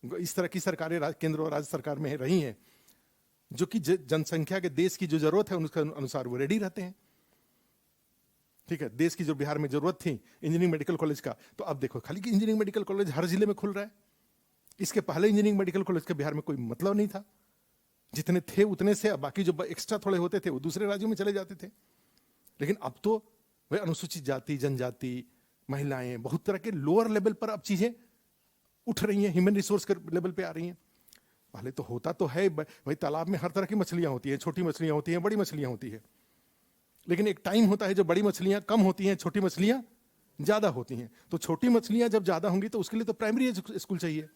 इस तरह की सरकारें केंद्र और राज्य सरकार में रही हैं जो कि जनसंख्या के देश की जो जरूरत है उसके अनुसार वो रेडी रहते हैं, ठीक है। देश की जो बिहार में जरूरत थी इंजीनियरिंग मेडिकल कॉलेज का, तो अब देखो खाली कि इंजीनियरिंग मेडिकल कॉलेज हर जिले में खुल रहा है। इसके पहले इंजीनियरिंग मेडिकल कॉलेज के बिहार में कोई मतलब नहीं था, जितने थे उतने से, अब बाकी जो एक्स्ट्रा थोड़े होते थे वो दूसरे राज्यों में चले जाते थे। लेकिन अब तो वह अनुसूचित जाति, जनजाति, महिलाएं, बहुत तरह के लोअर लेवल पर अब चीजें उठ रही हैं, ह्यूमन रिसोर्स के लेवल पे आ रही हैं। पहले तो होता तो है भाई, तालाब में हर तरह की मछलियां होती हैं, छोटी मछलियां होती हैं, बड़ी मछलियां होती है। लेकिन एक टाइम होता है जो बड़ी मछलियां कम होती हैं, छोटी मछलियां ज्यादा होती हैं। तो छोटी मछलियां जब ज्यादा होंगी तो उसके लिए तो प्राइमरी स्कूल चाहिए।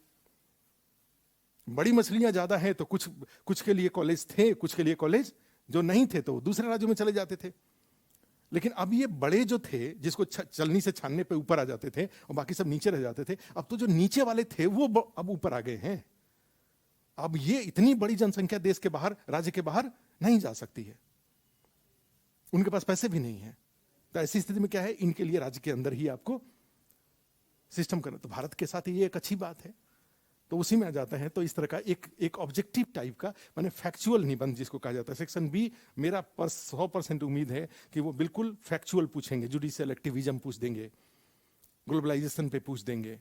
बड़ी मछलियां ज्यादा हैं तो कुछ के लिए कॉलेज थे, कुछ के लिए कॉलेज जो नहीं थे तो दूसरे राज्यों में चले जाते थे। लेकिन अब ये बड़े जो थे, जिसको चलनी से छानने पे ऊपर आ जाते थे और बाकी सब नीचे रह जाते थे, अब तो जो नीचे वाले थे वो अब ऊपर आ गए हैं। अब ये इतनी बड़ी जनसंख्या देश के बाहर, राज्य के बाहर नहीं जा सकती है, उनके पास पैसे भी नहीं है। तो ऐसी स्थिति में क्या है, इनके लिए राज्य के अंदर ही आपको सिस्टम करना। तो भारत के साथ ये एक अच्छी बात है, तो उसी में आ जाता है। तो इस तरह का एक ऑब्जेक्टिव टाइप का, माने फैक्चुअल निबंध जिसको कहा जाता है। सेक्शन बी मेरा 100% उम्मीद है कि वो बिल्कुल फैक्चुअल पूछेंगे, जुडिशियल एक्टिविज्म पूछ देंगे, ग्लोबलाइजेशन पे पूछ देंगे,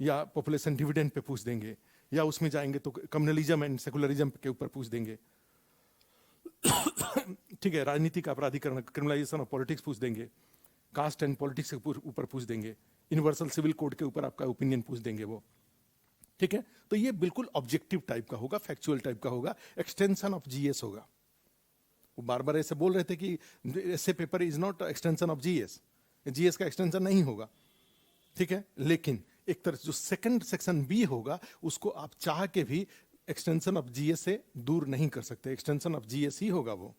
या पॉपुलेशन डिविडेंड पे पूछ देंगे, या उसमें जाएंगे तो कम्युनलिज्म एंड सेकुलरिज्म के ऊपर पूछ देंगे। ठीक है, राजनीति का अपराधीकरण, क्रिमिनलाइजेशन ऑफ पॉलिटिक्स पूछ देंगे, कास्ट एंड पॉलिटिक्स के ऊपर पूछ देंगे, यूनिवर्सल सिविल कोड के ऊपर आपका ओपिनियन पूछ देंगे वो। ठीक है, तो ये बिल्कुल ऑब्जेक्टिव टाइप का होगा, फैक्चुअल टाइप का होगा, एक्सटेंशन ऑफ जीएस होगा। वो बार बार ऐसे बोल रहे थे कि ऐसे paper is not extension of GS, GS का एक्सटेंशन नहीं होगा। ठीक है, लेकिन एक तरह जो सेकंड सेक्शन बी होगा उसको आप चाह के भी एक्सटेंशन ऑफ जीएस से दूर नहीं कर सकते, एक्सटेंशन ऑफ जीएस ही होगा वो।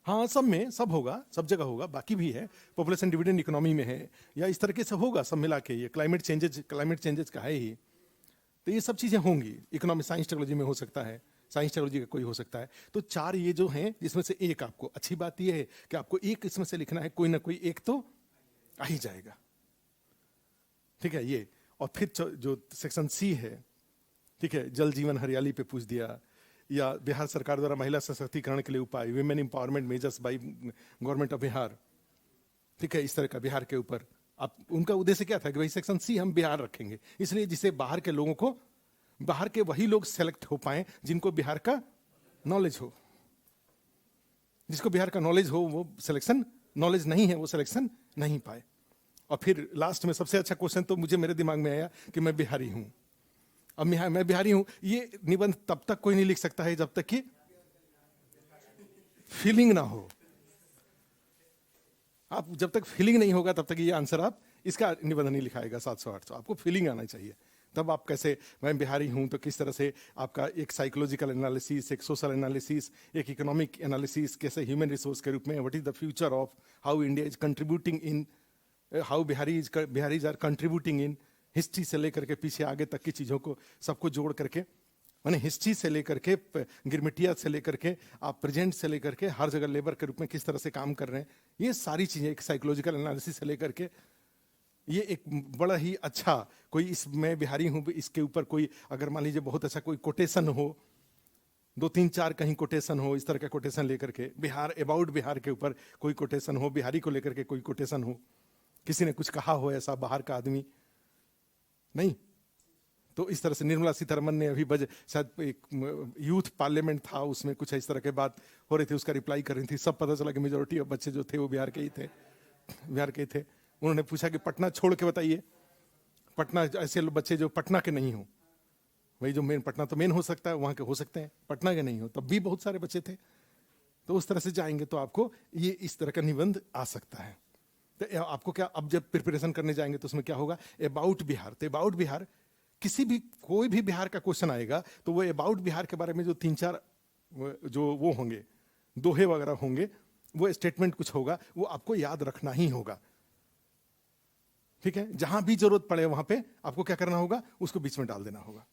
हाँ, सब में सब होगा, सब जगह होगा, बाकी भी है, पॉपुलेशन डिविडेंड इकोनॉमी में है, या इस तरह के सब होगा, सब मिला के। ये क्लाइमेट चेंजेज का है ही, तो ये सब चीजें होंगी। इकोनॉमिक साइंस टेक्नोलॉजी में हो सकता है, साइंस टेक्नोलॉजी का कोई हो सकता है। तो चार ये जो हैं, जिसमें से एक आपको, अच्छी बात ये है कि आपको एक इसमें से लिखना है, कोई ना कोई एक तो आ ही जाएगा। ठीक है, ये। और फिर जो सेक्शन सी है, ठीक है, जल जीवन हरियाली पे पूछ दिया, या बिहार सरकार द्वारा महिला सशक्तिकरण के लिए उपाय, women empowerment measures by government of Bihar. ठीक है, इस तरह का बिहार के ऊपर आप, उनका उद्देश्य क्या था कि भाई सेक्शन सी हम बिहार रखेंगे, इसलिए जिसे बाहर के लोगों को, बाहर के वही लोग सेलेक्ट हो पाए जिनको बिहार का नॉलेज हो। जिसको बिहार का नॉलेज हो वो सिलेक्शन, नॉलेज नहीं है वो सिलेक्शन नहीं पाए। और फिर लास्ट में सबसे अच्छा क्वेश्चन तो मुझे मेरे दिमाग में आया कि मैं बिहारी हूं। अब मैं बिहारी हूं, ये निबंध तब तक कोई नहीं लिख सकता है जब तक कि फीलिंग ना हो। आप जब तक फीलिंग नहीं होगा तब तक ये आंसर आप इसका निबंध नहीं लिखाएगा 700-800। आपको फीलिंग आना चाहिए, तब आप कैसे, मैं बिहारी हूं तो किस तरह से आपका एक साइकोलॉजिकल एनालिसिस, एक सोशल एनालिसिस, एक इकोनॉमिक एनालिसिस, कैसे ह्यूमन रिसोर्स के रूप में, what is the future of how India is contributing in, how Biharis are contributing in, history से लेकर के पीछे आगे तक की चीजों को सबको जोड़ करके, माने हिस्ट्री से लेकर के गिरमिटिया से लेकर के आप प्रेजेंट से लेकर के हर जगह लेबर के रूप में किस तरह से काम कर रहे हैं, ये सारी चीजें एक साइकोलॉजिकल एनालिसिस से लेकर के, ये एक बड़ा ही अच्छा कोई, इस मैं बिहारी हूं इसके ऊपर कोई अगर मान लीजिए बहुत अच्छा कोई कोटेशन हो, 2-3-4 कहीं कोटेशन हो, इस तरह का कोटेशन लेकर के, बिहार अबाउट बिहार के ऊपर कोई कोटेशन हो, बिहारी को लेकर के कोई कोटेशन हो, किसी ने कुछ कहा हो ऐसा बाहर का आदमी नहीं। तो इस तरह से निर्मला सीतारमन ने अभी शायद एक यूथ पार्लियामेंट था, उसमें कुछ इस तरह के बात हो रही थी, उसका रिप्लाई कर रही थी, सब पता चला कि मेजोरिटी ऑफ बच्चे जो थे वो बिहार के ही थे, बिहार के ही थे। उन्होंने पूछा कि पटना छोड़ के बताइए, पटना ऐसे बच्चे जो पटना के नहीं हो, वही जो मेन, पटना तो मेन हो सकता है, वहां के हो सकते हैं, पटना के नहीं हो, तब भी बहुत सारे बच्चे थे। तो उस तरह से जाएंगे तो आपको ये इस तरह का निबंध आ सकता है। तो आपको क्या, अब जब प्रिपरेशन करने जाएंगे तो उसमें क्या होगा, अबाउट बिहार। तो अबाउट बिहार किसी भी, कोई भी बिहार का क्वेश्चन आएगा तो वो अबाउट बिहार के बारे में जो 3-4 जो वो होंगे, दोहे वगैरह होंगे, वो स्टेटमेंट कुछ होगा, वो आपको याद रखना ही होगा। ठीक है, जहां भी जरूरत पड़े वहां पे आपको क्या करना होगा, उसको बीच में डाल देना होगा।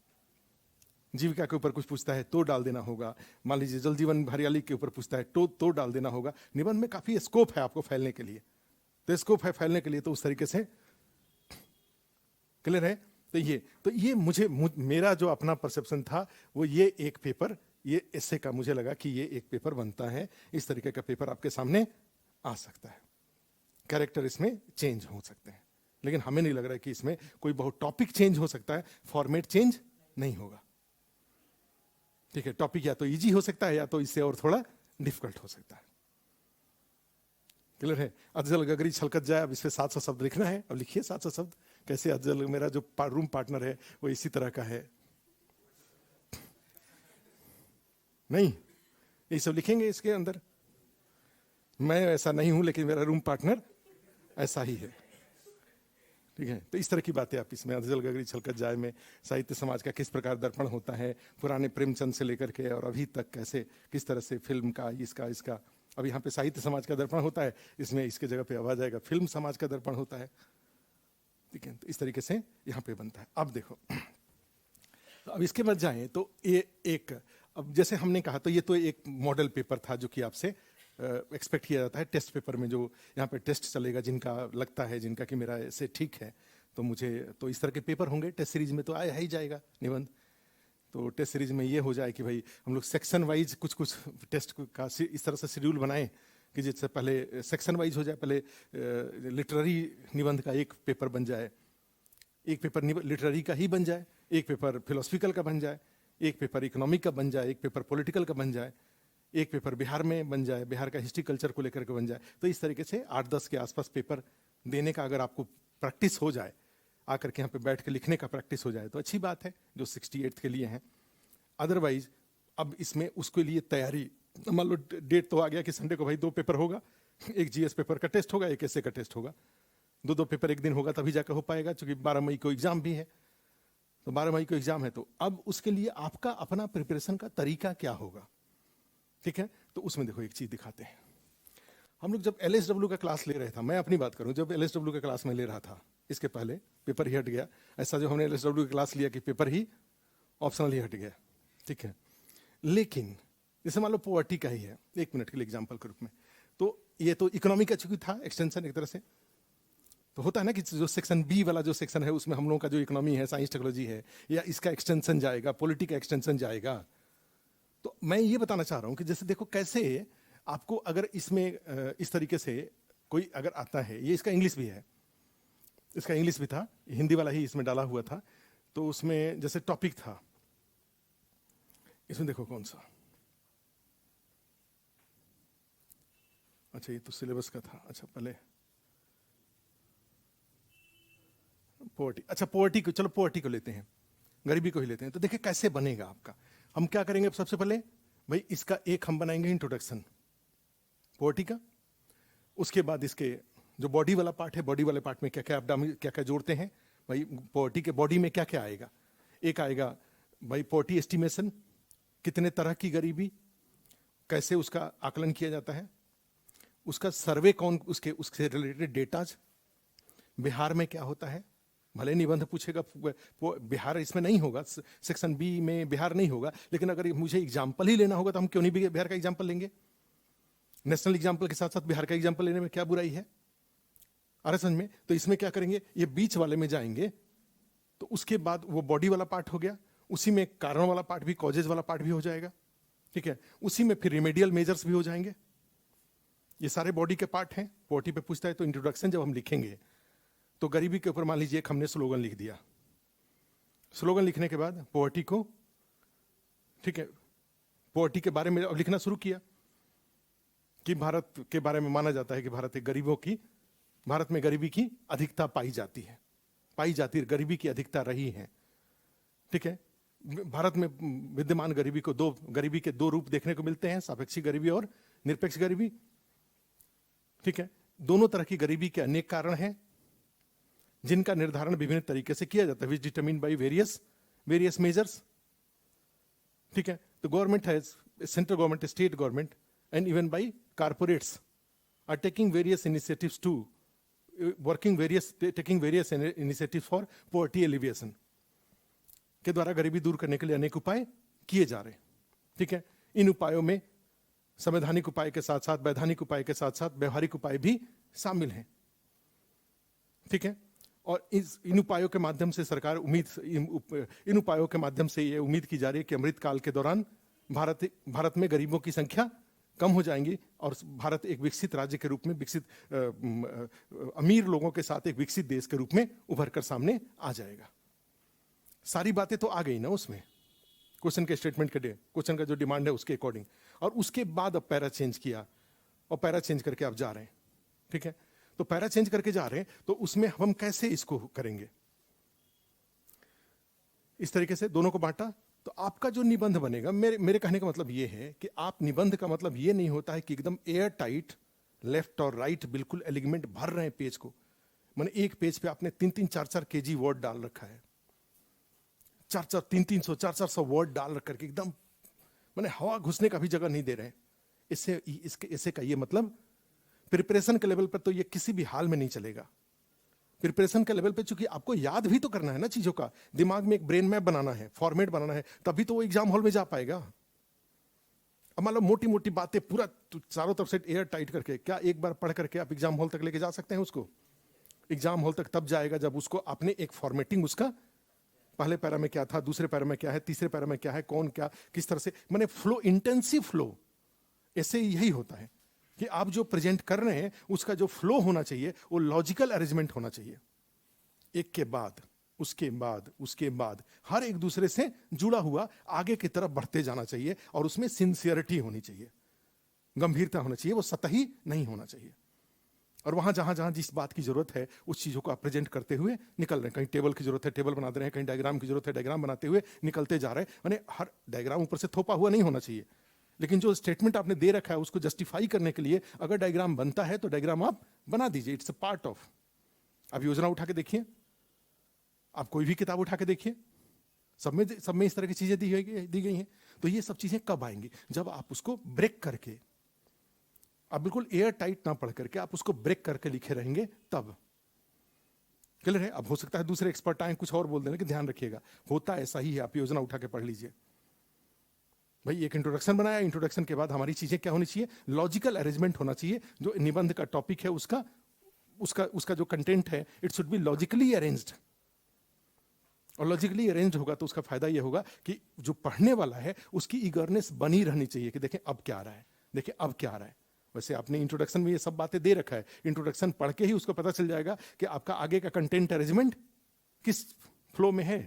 जीविका के ऊपर कुछ पूछता है तो डाल देना होगा, मान लीजिए जल जीवन हरियाली के ऊपर पूछता है तो डाल देना होगा। निबंध में काफी स्कोप है आपको फैलने के लिए, तो स्कोप है फैलने के लिए, तो उस तरीके से क्लियर है। तो ये मेरा जो अपना परसेप्शन था वो, ये एक पेपर, ये ऐसे का मुझे लगा कि ये एक पेपर बनता है, इस तरीके का पेपर आपके सामने आ सकता है। कैरेक्टर इसमें चेंज हो सकते हैं, लेकिन हमें नहीं लग रहा है कि इसमें कोई बहुत टॉपिक चेंज हो सकता है, फॉर्मेट चेंज नहीं होगा। ठीक है, टॉपिक या तो इजी हो सकता है या तो इससे और थोड़ा डिफिकल्ट हो सकता है। क्लियर है। अफजल गगरी छलकत जाए, अब इसमें 700 शब्द लिखना है, अब लिखिए 700 शब्द। कैसे अफजल, मेरा जो रूम पार्टनर है वो इसी तरह का है, नहीं ये सब लिखेंगे इसके अंदर। मैं ऐसा नहीं हूं लेकिन मेरा रूम पार्टनर ऐसा ही है। ठीक है, तो इस तरह की बातें आप इसमें, अफजल गगरी छलकत जाए में साहित्य समाज का किस प्रकार दर्पण होता है, पुराने प्रेमचंद से लेकर के और अभी तक कैसे, किस तरह से फिल्म का, इसका अब यहाँ पे साहित्य समाज का दर्पण होता है, इसमें इसके जगह पे आवाज आएगा फिल्म समाज का दर्पण होता है। ठीक है, तो इस तरीके से यहाँ पे बनता है। अब देखो, तो अब इसके बाद जाएं तो ये एक, अब जैसे हमने कहा तो ये तो एक मॉडल पेपर था जो कि आपसे एक्सपेक्ट किया जाता है टेस्ट पेपर में, जो यहाँ पे टेस्ट चलेगा, जिनका लगता है, जिनका कि मेरा ऐसे ठीक है तो मुझे, तो इस तरह के पेपर होंगे। टेस्ट सीरीज में तो आया ही जाएगा निबंध, तो टेस्ट सीरीज में ये हो जाए कि भाई हम लोग सेक्शन वाइज कुछ टेस्ट का इस तरह से शेड्यूल बनाएं कि जिससे पहले सेक्शन वाइज हो जाए, पहले लिटरेरी निबंध का एक पेपर बन जाए, एक पेपर लिटरेरी का ही बन जाए, एक पेपर फिलोसफिकल का बन जाए, एक पेपर इकोनॉमिक का बन जाए, एक पेपर पॉलिटिकल का बन जाए, एक पेपर बिहार में बन जाए, बिहार का हिस्ट्री कल्चर को लेकर के बन जाए। तो इस तरीके से 8-10 के आसपास पेपर देने का अगर आपको प्रैक्टिस हो जाए, आकर के यहाँ पे बैठ के लिखने का प्रैक्टिस हो जाए तो अच्छी बात है, जो 68 के लिए हैं। अदरवाइज अब इसमें उसके लिए तैयारी, मान लो डेट तो आ गया कि संडे को भाई 2 पेपर होगा, एक जीएस पेपर का टेस्ट होगा, एक ऐसे का टेस्ट होगा, 2 पेपर एक दिन होगा तभी जाकर हो पाएगा, क्योंकि 12 मई को एग्जाम भी है। तो 12 मई को एग्जाम है, तो अब उसके लिए आपका अपना प्रिपरेशन का तरीका क्या होगा, ठीक है। तो उसमें देखो एक चीज दिखाते हैं। हम लोग जब LSW का क्लास ले रहे था, मैं अपनी बात करूं, जब LSW का क्लास में ले रहा था, इसके पहले पेपर ही हट गया, ऐसा जो हमने LSW की क्लास लिया कि पेपर ही ऑप्शनल ही हट गया, ठीक है। लेकिन जैसे मान लो पॉवर्टी का ही है, 1 मिनट के लिए एग्जाम्पल के रूप में, तो ये तो इकोनॉमी का चूंकि था एक्सटेंशन एक तरह से, तो होता है ना कि जो सेक्शन बी वाला जो सेक्शन है उसमें हम लोगों का जो इकोनॉमी है, साइंस टेक्नोलॉजी है, या इसका एक्सटेंशन जाएगा, पॉलिटी का एक्सटेंशन जाएगा। तो मैं ये बताना चाह रहा हूं कि जैसे देखो कैसे आपको अगर इसमें इस तरीके से कोई अगर आता है, ये इसका इंग्लिश भी है, इसका इंग्लिश भी था, हिंदी वाला ही इसमें डाला हुआ था। तो उसमें जैसे टॉपिक था, इसमें देखो कौन सा, अच्छा ये तो सिलेबस का था, अच्छा पहले पॉवर्टी, अच्छा पॉवर्टी को, चलो पॉवर्टी को लेते हैं, गरीबी को ही लेते हैं। तो देखिए कैसे बनेगा आपका, हम क्या करेंगे सबसे पहले भाई, इसका एक हम बनाएंगे इंट्रोडक्शन पॉवर्टी का, उसके बाद इसके जो बॉडी वाला पार्ट है, बॉडी वाले पार्ट में क्या क्या आप क्या क्या जोड़ते हैं भाई, पॉवर्टी के बॉडी में क्या क्या आएगा। एक आएगा भाई पॉवर्टी एस्टिमेशन, कितने तरह की गरीबी, कैसे उसका आकलन किया जाता है, उसका सर्वे कौन, उसके रिलेटेड डेटाज, बिहार में क्या होता है, भले निबंध पूछेगा, बिहार इसमें नहीं होगा, सेक्शन बी में बिहार नहीं होगा, लेकिन अगर मुझे एग्जाम्पल ही लेना होगा तो हम क्यों नहीं बिहार का एग्जाम्पल लेंगे। नेशनल एग्जाम्पल के साथ साथ बिहार का एग्जाम्पल लेने में क्या बुराई है, अरे समझ में। तो इसमें क्या करेंगे, ये बीच वाले में जाएंगे, तो उसके बाद वो बॉडी वाला पार्ट हो गया, उसी में कारण वाला पार्ट भी, कॉजेज वाला पार्ट भी हो जाएगा, ठीक है। उसी में फिर रिमेडियल मेजर्स भी हो जाएंगे। ये सारे बॉडी के पार्ट हैं। पॉवर्टी पे पूछता है तो इंट्रोडक्शन जब हम लिखेंगे तो गरीबी के ऊपर मान लीजिए एक हमने स्लोगन लिख दिया, स्लोगन लिखने के बाद पॉवर्टी को, ठीक है, पॉवर्टी के बारे में अब लिखना शुरू किया कि भारत के बारे में माना जाता है कि भारत में गरीबी की अधिकता पाई जाती है, गरीबी की अधिकता रही है, ठीक है। भारत में विद्यमान गरीबी के 2 रूप देखने को मिलते हैं, सापेक्षिक गरीबी और निरपेक्ष गरीबी, ठीक है। दोनों तरह की गरीबी के अनेक कारण हैं जिनका निर्धारण विभिन्न तरीके से किया जाता है, which determine by various measures, ठीक है। तो गवर्नमेंट है, central government, state government and even by corporates are taking various initiatives to taking various initiatives for poverty alleviation, के द्वारा गरीबी दूर करने के लिए अनेक उपाय किए जा रहे हैं, ठीक है। इन उपायों में संवैधानिक उपाय के साथ साथ, वैधानिक उपाय के साथ साथ व्यवहारिक उपाय भी शामिल हैं, ठीक है। और इन उपायों के माध्यम से सरकार इन उपायों के माध्यम से ये उम्मीद की जा रही है कि अमृत काल के दौरान भारत में गरीबों की संख्या कम हो जाएंगी और भारत एक विकसित राज्य के रूप में, अमीर लोगों के साथ एक विकसित देश के रूप में उभर कर सामने आ जाएगा। सारी बातें तो आ गई ना उसमें, क्वेश्चन के स्टेटमेंट के क्वेश्चन का जो डिमांड है उसके अकॉर्डिंग, और उसके बाद अब पैरा चेंज किया और पैरा चेंज करके अब जा रहे हैं, ठीक है। तो पैरा चेंज करके जा रहे हैं, तो उसमें हम कैसे इसको करेंगे, इस तरीके से दोनों को बांटा। तो आपका जो निबंध बनेगा, मेरे कहने का मतलब ये है कि आप निबंध का मतलब ये नहीं होता है कि एकदम एयर टाइट लेफ्ट और राइट बिल्कुल एलिगमेंट भर रहे हैं पेज को, मैंने एक पेज पे आपने 3-3, 4-4 केजी वर्ड डाल रखा है, 300, 400 वर्ड डाल रख करके एकदम मैंने हवा घुसने का भी जगह नहीं दे रहे हैं। इससे का ये मतलब प्रिपरेशन के लेवल पर तो ये किसी भी हाल में नहीं चलेगा। प्रिपरेशन के लेवल पे चूंकि आपको याद भी तो करना है ना चीजों का, दिमाग में एक ब्रेन मैप बनाना है, फॉर्मेट बनाना है, तभी तो वो एग्जाम हॉल में जा पाएगा। अब मान लो मोटी मोटी बातें पूरा चारों तरफ से एयर टाइट करके, क्या एक बार पढ़ करके आप एग्जाम हॉल तक लेके जा सकते हैं उसको? एग्जाम हॉल तक तब जाएगा जब उसको आपने एक फॉर्मेटिंग, उसका पहले पैरा में क्या था, दूसरे पैरा में क्या है, तीसरे पैरा में क्या है, कौन क्या किस तरह से, मैंने फ्लो, इंटेंसिव फ्लो, ऐसे यही होता है कि आप जो प्रेजेंट कर रहे हैं उसका जो फ्लो होना चाहिए वो लॉजिकल अरेंजमेंट होना चाहिए, एक के बाद उसके बाद हर एक दूसरे से जुड़ा हुआ आगे की तरफ बढ़ते जाना चाहिए, और उसमें सिंसियरिटी होनी चाहिए, गंभीरता होना चाहिए, वो सतही नहीं होना चाहिए। और वहां जहां जहां जिस बात की जरूरत है उस चीजों को आप प्रेजेंट करते हुए निकल रहे हैं। कहीं टेबल की जरूरत है, टेबल बना दे रहे हैं, कहीं डायग्राम की जरूरत है, डायग्राम बनाते हुए निकलते जा रहे हैं। माने हर डायग्राम ऊपर से थोपा हुआ नहीं होना चाहिए, लेकिन जो स्टेटमेंट आपने दे रखा है उसको जस्टिफाई करने के लिए अगर डायग्राम बनता है तो डायग्राम आप बना दीजिए, इट्स अ पार्ट ऑफ। आप योजना उठा के देखिए, आप कोई भी किताब उठा के देखिए, सब में इस तरह की चीजें दी गई हैं। तो ये सब चीजें कब आएंगी? जब आप उसको ब्रेक करके, आप बिल्कुल एयर टाइट ना पढ़ करके आप उसको ब्रेक करके लिखे रहेंगे, तब क्लियर है। अब हो सकता है दूसरे एक्सपर्ट आए कुछ और बोल देने कि ध्यान रखिएगा, होता ऐसा ही है, आप योजना उठा के पढ़ लीजिए। भाई एक इंट्रोडक्शन बनाया, इंट्रोडक्शन के बाद हमारी चीजें क्या होनी चाहिए? लॉजिकल अरेंजमेंट होना चाहिए। जो निबंध का टॉपिक है उसका जो कंटेंट है it should be logically arranged. और लॉजिकली अरेंज होगा तो उसका फायदा यह होगा कि जो पढ़ने वाला है उसकी ईगरनेस बनी रहनी चाहिए कि देखें अब क्या आ रहा है, देखें अब क्या आ रहा है। वैसे आपने इंट्रोडक्शन में ये सब बातें दे रखा है, इंट्रोडक्शन पढ़ के ही उसको पता चल जाएगा कि आपका आगे का कंटेंट अरेंजमेंट किस फ्लो में है।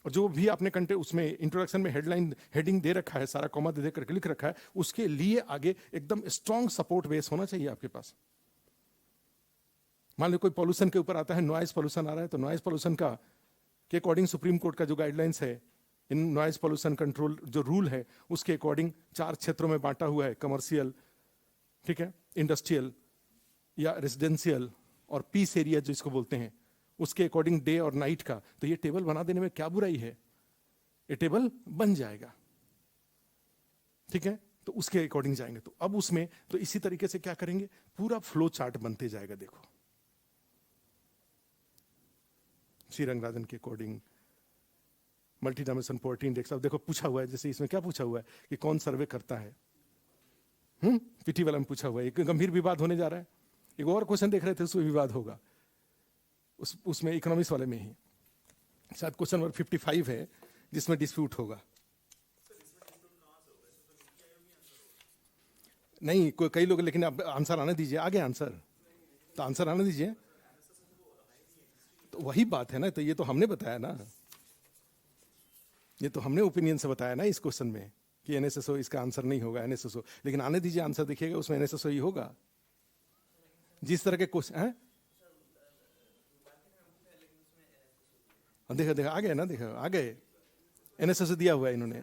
और जो भी आपने कंटेंट उसमें इंट्रोडक्शन में हेडिंग दे रखा है, सारा कॉमा दे करके लिख रखा है, उसके लिए आगे एकदम स्ट्रॉन्ग सपोर्ट बेस होना चाहिए आपके पास। मान लो कोई पॉल्यूशन के ऊपर आता है, नॉइज पॉल्यूशन आ रहा है, तो नॉइज पॉल्यूशन का के अकॉर्डिंग सुप्रीम कोर्ट का जो गाइडलाइंस है इन नॉइज पॉल्यूशन कंट्रोल जो रूल है उसके अकॉर्डिंग 4 क्षेत्रों में बांटा हुआ है, कमर्शियल, ठीक है, इंडस्ट्रियल या रेजिडेंशियल और पीस एरिया जिसको बोलते हैं, उसके अकॉर्डिंग डे और नाइट का। तो ये टेबल बना देने में क्या बुराई है? ये टेबल बन जाएगा, ठीक है। तो उसके अकॉर्डिंग जाएंगे। तो अब उसमें तो इसी तरीके से क्या करेंगे, पूरा फ्लो चार्ट बनते जाएगा। देखो श्री रंगराजन के according multi dimension poverty index. अब देखो पूछा हुआ है, जैसे इसमें क्या पूछा हुआ है कि कौन सर्वे करता है, पीटी वाला में पूछा हुआ है। एक गंभीर विवाद होने जा रहा है। एक और क्वेश्चन देख रहे थे, उसमें विवाद होगा, उसमें इकोनॉमिक्स वाले में ही शायद क्वेश्चन नंबर 55 है जिसमें डिस्प्यूट होगा। नहीं कई लोग, लेकिन अब आंसर आने दीजिए, आगे आंसर, तो आंसर आने दीजिए। तो वही बात है ना, तो ये तो हमने बताया ना, ये तो हमने ओपिनियन से बताया ना इस क्वेश्चन में कि एनएसएसओ इसका आंसर नहीं होगा, एनएसएसओ। लेकिन आने दीजिए आंसर, देखिएगा उसमें एनएसएसओ ही होगा। जिस तरह के क्वेश्चन है, देखो आ गए ना, देखो आ गए, एनएसएसओ दिया हुआ है इन्होंने।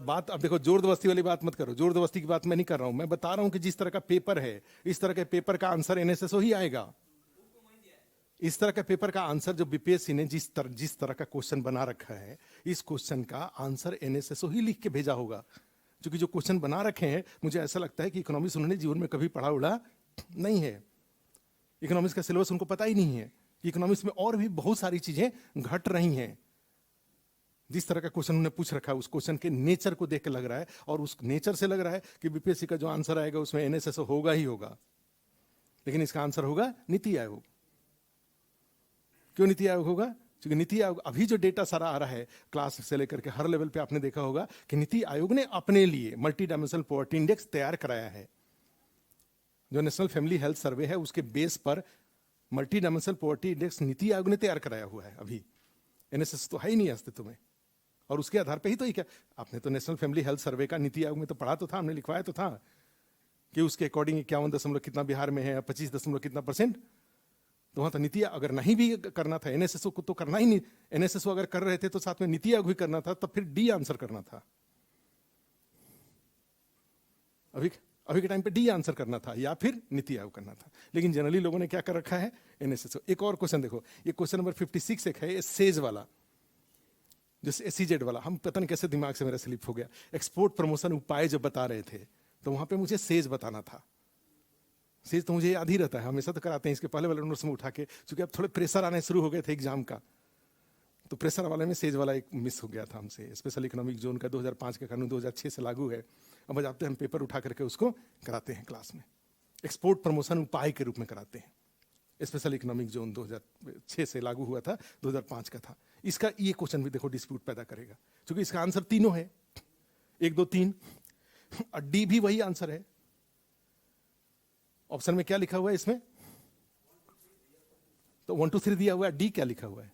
बात अब देखो, जोर दस्ती वाली बात मत करो, जोर दस्ती की बात मैं नहीं कर रहा हूं। मैं बता रहा हूं कि जिस तरह का पेपर है, इस तरह के पेपर का आंसर एनएसएसओ ही आएगा। इस तरह का पेपर का आंसर जो बीपीएससी ने जिस तरह का क्वेश्चन बना रखा है, इस क्वेश्चन का आंसर एनएसएसओ ही लिख के भेजा होगा। क्योंकि जो क्वेश्चन बना रखे हैं, मुझे ऐसा लगता है कि इकोनॉमिक्स उन्होंने जीवन में कभी पढ़ा उड़ा नहीं है। इकोनॉमिक्स का सिलेबस उनको पता ही नहीं है कि इकोनॉमिक्स में और भी बहुत सारी चीजें घट रही हैं। जिस तरह का क्वेश्चन उन्होंने पूछ रखा है, उस क्वेश्चन के नेचर को देख के लग रहा है, और उस नेचर से लग रहा है कि बीपीएससी का जो आंसर आएगा उसमें एनएसएसओ होगा ही होगा। लेकिन इसका आंसर होगा नीति आयोग। क्यों नीति आयोग होगा? क्योंकि नीति आयोग अभी जो डेटा सारा आ रहा है क्लास से लेकर के हर लेवल पे, आपने देखा होगा कि नीति आयोग ने अपने लिए मल्टी डायमेंशनल पॉवर्टी इंडेक्स तैयार कराया है। जो नेशनल फैमिली हेल्थ सर्वे है उसके बेस पर multi dimensional poverty index NITI Aayog ने तैयार कराया हुआ है। अभी एनएसएस तो है ही नहीं अस्तित्व में, और उसके आधार पर ही तो ये क्या, आपने तो नेशनल फैमिली हेल्थ सर्वे का नीति आयोग में तो पढ़ा तो था, हमने लिखवाया तो था कि उसके अकॉर्डिंग 51 कितना बिहार में है, 25 कितना %। तो वहां तो नीति अगर नहीं भी करना था, एनएसएसओ को तो करना ही नहीं। एनएसएसओ अगर कर रहे थे तो साथ में नीति आयोग भी करना था, तब फिर डी आंसर करना था। अभी के टाइम पे डी आंसर करना था या फिर नीति आयोग करना था। लेकिन जनरली लोगों ने क्या कर रखा है, एनएसएसओ। एक और क्वेश्चन देखो, ये क्वेश्चन नंबर 56 एक है, सेज वाला, जैसे एससीजेड वाला। हम पता नहीं कैसे दिमाग से मेरा स्लिप हो गया। एक्सपोर्ट प्रमोशन उपाय जब बता रहे थे तो वहां पे मुझे सेज बताना था। सेज तो मुझे याद ही रहता है, हमेशा तो कराते हैं। इसके पहले वाले नोट्स में उठा के, क्योंकि अब थोड़े प्रेशर आने शुरू हो गए थे एग्जाम का, तो प्रेशर वाले में सेज वाला एक मिस हो गया था हमसे। स्पेशल इकोनॉमिक जोन का 2005 का कानून 2006 से लागू है। अब बजाते हम पेपर उठा करके उसको कराते हैं क्लास में, एक्सपोर्ट प्रमोशन उपाय के रूप में कराते हैं। स्पेशल इकोनॉमिक जोन 2006 से लागू हुआ था, 2005 का था। इसका ये क्वेश्चन भी देखो डिस्प्यूट पैदा करेगा, क्योंकि इसका आंसर तीनों है, 1 2 3, और डी भी वही आंसर है। ऑप्शन में क्या लिखा हुआ है इसमें? तो 1 2 3 दिया हुआ है, डी क्या लिखा हुआ है?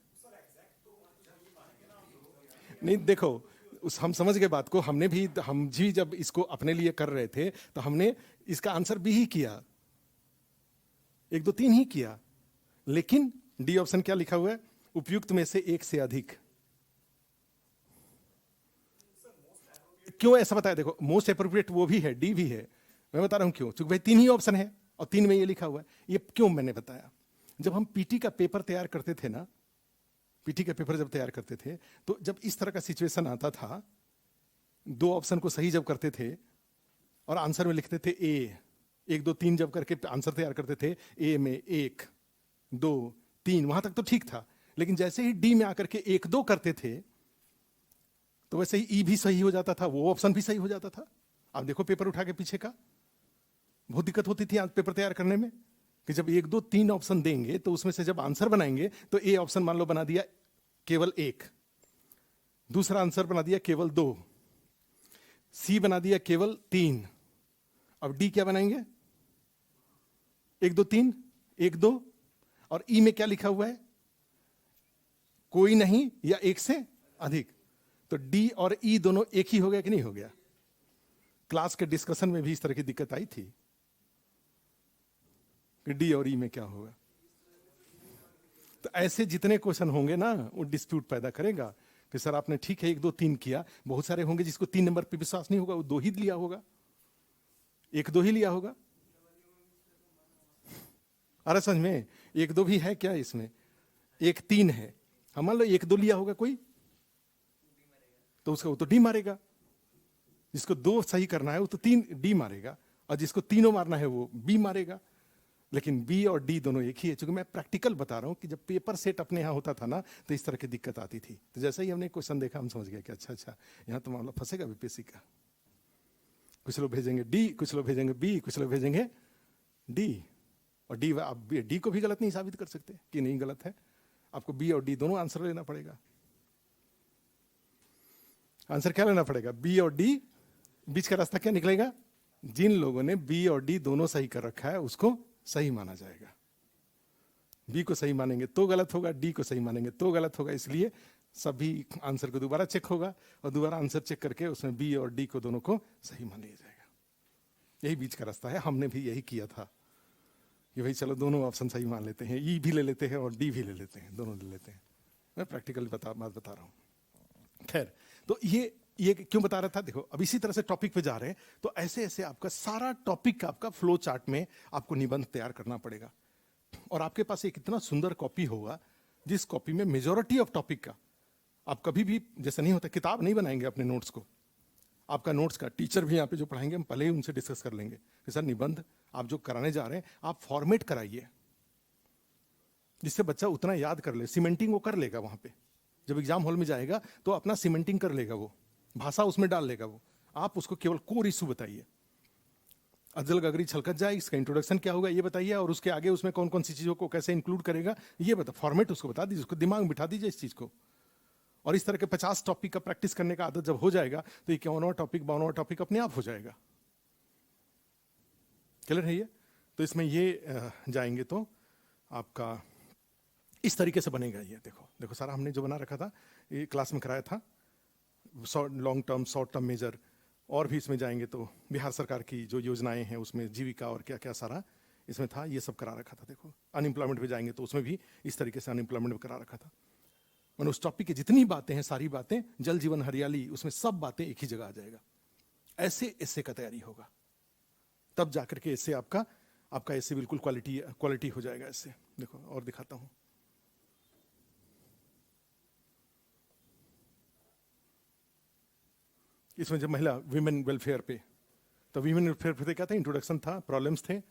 नहीं देखो, उस हम समझ गए बात को। हम भी जब इसको अपने लिए कर रहे थे तो हमने इसका आंसर बी ही किया, 1 2 3 ही किया, लेकिन डी ऑप्शन क्या लिखा हुआ है? उपयुक्त में से एक से अधिक। क्यों ऐसा बताया? देखो, मोस्ट एप्रोप्रिएट वो भी है, डी भी है। मैं बता रहा हूं क्यों, क्योंकि भाई 3 ही ऑप्शन है और 3 में ये लिखा हुआ है। ये क्यों मैंने बताया? जब हम पीटी का पेपर तैयार करते थे ना, पीटी का पेपर जब तैयार करते थे, तो जब इस तरह का सिचुएशन आता था, 2 ऑप्शन को सही जब करते थे और आंसर में लिखते थे ए, 1 2 3 जब करके आंसर तैयार करते थे, ए में 1 2 3, वहां तक तो ठीक था। लेकिन जैसे ही डी में आकर के 1 2 करते थे, तो वैसे ही ई भी सही हो जाता था, वो ऑप्शन भी सही हो जाता था। आप देखो पेपर उठा के पीछे का, बहुत दिक्कत होती थी आज पेपर तैयार करने में, कि जब 1 2 3 ऑप्शन देंगे तो उसमें से जब आंसर बनाएंगे तो ए ऑप्शन मान लो बना दिया केवल 1, दूसरा आंसर बना दिया केवल 2, सी बना दिया केवल 3। अब डी क्या बनाएंगे? 1 2 3 1 2, और ई में क्या लिखा हुआ है? कोई नहीं या एक से अधिक। तो डी और ई दोनों एक ही हो गया कि नहीं हो गया? क्लास के डिस्कशन में भी इस तरह की दिक्कत आई थी कि डी और ई में क्या होगा। तो ऐसे जितने क्वेश्चन होंगे ना, वो डिस्प्यूट पैदा करेगा कि सर आपने ठीक है 1 2 3 किया। बहुत सारे होंगे जिसको 3 नंबर पे विश्वास नहीं होगा, वो 2 ही लिया होगा, 1 2 ही लिया होगा। अरे समझ में, 1 2 भी है क्या इसमें? 1 3 है, हम मान लो 1 2 लिया होगा कोई, तो उसका वो तो डी मारेगा। जिसको 2 सही करना है वो तो 3 डी मारेगा, और जिसको तीनों मारना है वो बी मारेगा। लेकिन बी और डी दोनों एक ही है। क्योंकि मैं प्रैक्टिकल बता रहा हूं कि जब पेपर सेट अपने यहां होता था ना, तो इस तरह की दिक्कत आती थी। तो जैसे ही हमने क्वेश्चन देखा, हम समझ गए कि अच्छा यहां तो मामला फंसेगा बीपीएससी का। कुछ लोग भेजेंगे डी, कुछ लोग भेजेंगे बी, कुछ लोग भेजेंगे डी। और डी, आप डी को भी गलत नहीं साबित कर सकते कि नहीं गलत है, आपको बी और डी दोनों आंसर लेना पड़ेगा। आंसर क्या लेना पड़ेगा? बी और डी। बीच का रास्ता क्या निकलेगा? जिन लोगों ने बी और डी दोनों सही कर रखा है उसको सही माना जाएगा। बी को सही मानेंगे तो गलत होगा, डी को सही मानेंगे तो गलत होगा। इसलिए सभी आंसर को दोबारा चेक होगा, और दोबारा आंसर चेक करके उसमें बी और डी को दोनों को सही मान लिया जाएगा। यही बीच का रास्ता है। हमने भी यही किया था कि भाई चलो दोनों ऑप्शन सही मान लेते हैं, ई भी ले लेते हैं और डी भी ले लेते हैं, दोनों ले लेते हैं। मैं प्रैक्टिकल बात बता रहा हूँ। खैर, तो ये क्यों बता रहा था? देखो, अब इसी तरह से टॉपिक पे जा रहे हैं, तो ऐसे ऐसे आपका सारा टॉपिक का आपका फ्लो चार्ट में आपको निबंध तैयार करना पड़ेगा। और आपके पास एक इतना सुंदर कॉपी होगा जिस कॉपी में मेजॉरिटी ऑफ टॉपिक का, आप कभी भी, जैसा नहीं होता, किताब नहीं बनाएंगे अपने नोट्स को। आपका नोट्स का टीचर भी यहाँ पे जो पढ़ाएंगे, हम पहले ही उनसे डिस्कस कर लेंगे कि सर निबंध आप जो कराने जा रहे हैं आप फॉर्मेट कराइए, जिससे बच्चा उतना याद कर ले। सीमेंटिंग वो कर लेगा वहां पे, जब एग्जाम हॉल में जाएगा तो अपना सीमेंटिंग कर लेगा, वो भाषा उसमें डाल लेगा वो। आप उसको केवल कोर इशू बताइए, अजल गगरी छलकत जाए, इसका इंट्रोडक्शन क्या होगा ये बताइए, और उसके आगे उसमें कौन कौन सी चीजों को कैसे इंक्लूड करेगा ये बता, फॉर्मेट उसको बता दीजिए, उसको दिमाग में बिठा दीजिए इस चीज को। और इस तरह के 50 टॉपिक का प्रैक्टिस करने का आदत जब हो जाएगा तो 51वां टॉपिक 52वां टॉपिक अपने आप हो जाएगा। क्लियर है ये? तो इसमें ये जाएंगे तो आपका इस तरीके से बनेगा ये। देखो सारा हमने जो बना रखा था, ये क्लास में कराया था, long term, short term measure, और भी इसमें जाएंगे तो बिहार सरकार की जो योजनाएं हैं उसमें जीविका और क्या क्या सारा इसमें था, ये सब करा रखा था। देखो अनएम्प्लॉयमेंट पे जाएंगे तो उसमें भी इस तरीके से अनएम्प्लॉयमेंट में करा रखा था। मैंने उस टॉपिक की जितनी बातें हैं, सारी बातें, जल जीवन हरियाली, उसमें सब बातें एक ही जगह आ जाएगा। ऐसे का तैयारी होगा, तब जाकर के इससे आपका ऐसे बिल्कुल क्वालिटी हो जाएगा इससे। देखो और दिखाता हूं, इसमें जब महिला विमेन वेलफेयर पे, तो विमेन वेलफेयर पे क्या था? इंट्रोडक्शन था, प्रॉब्लम्स थे,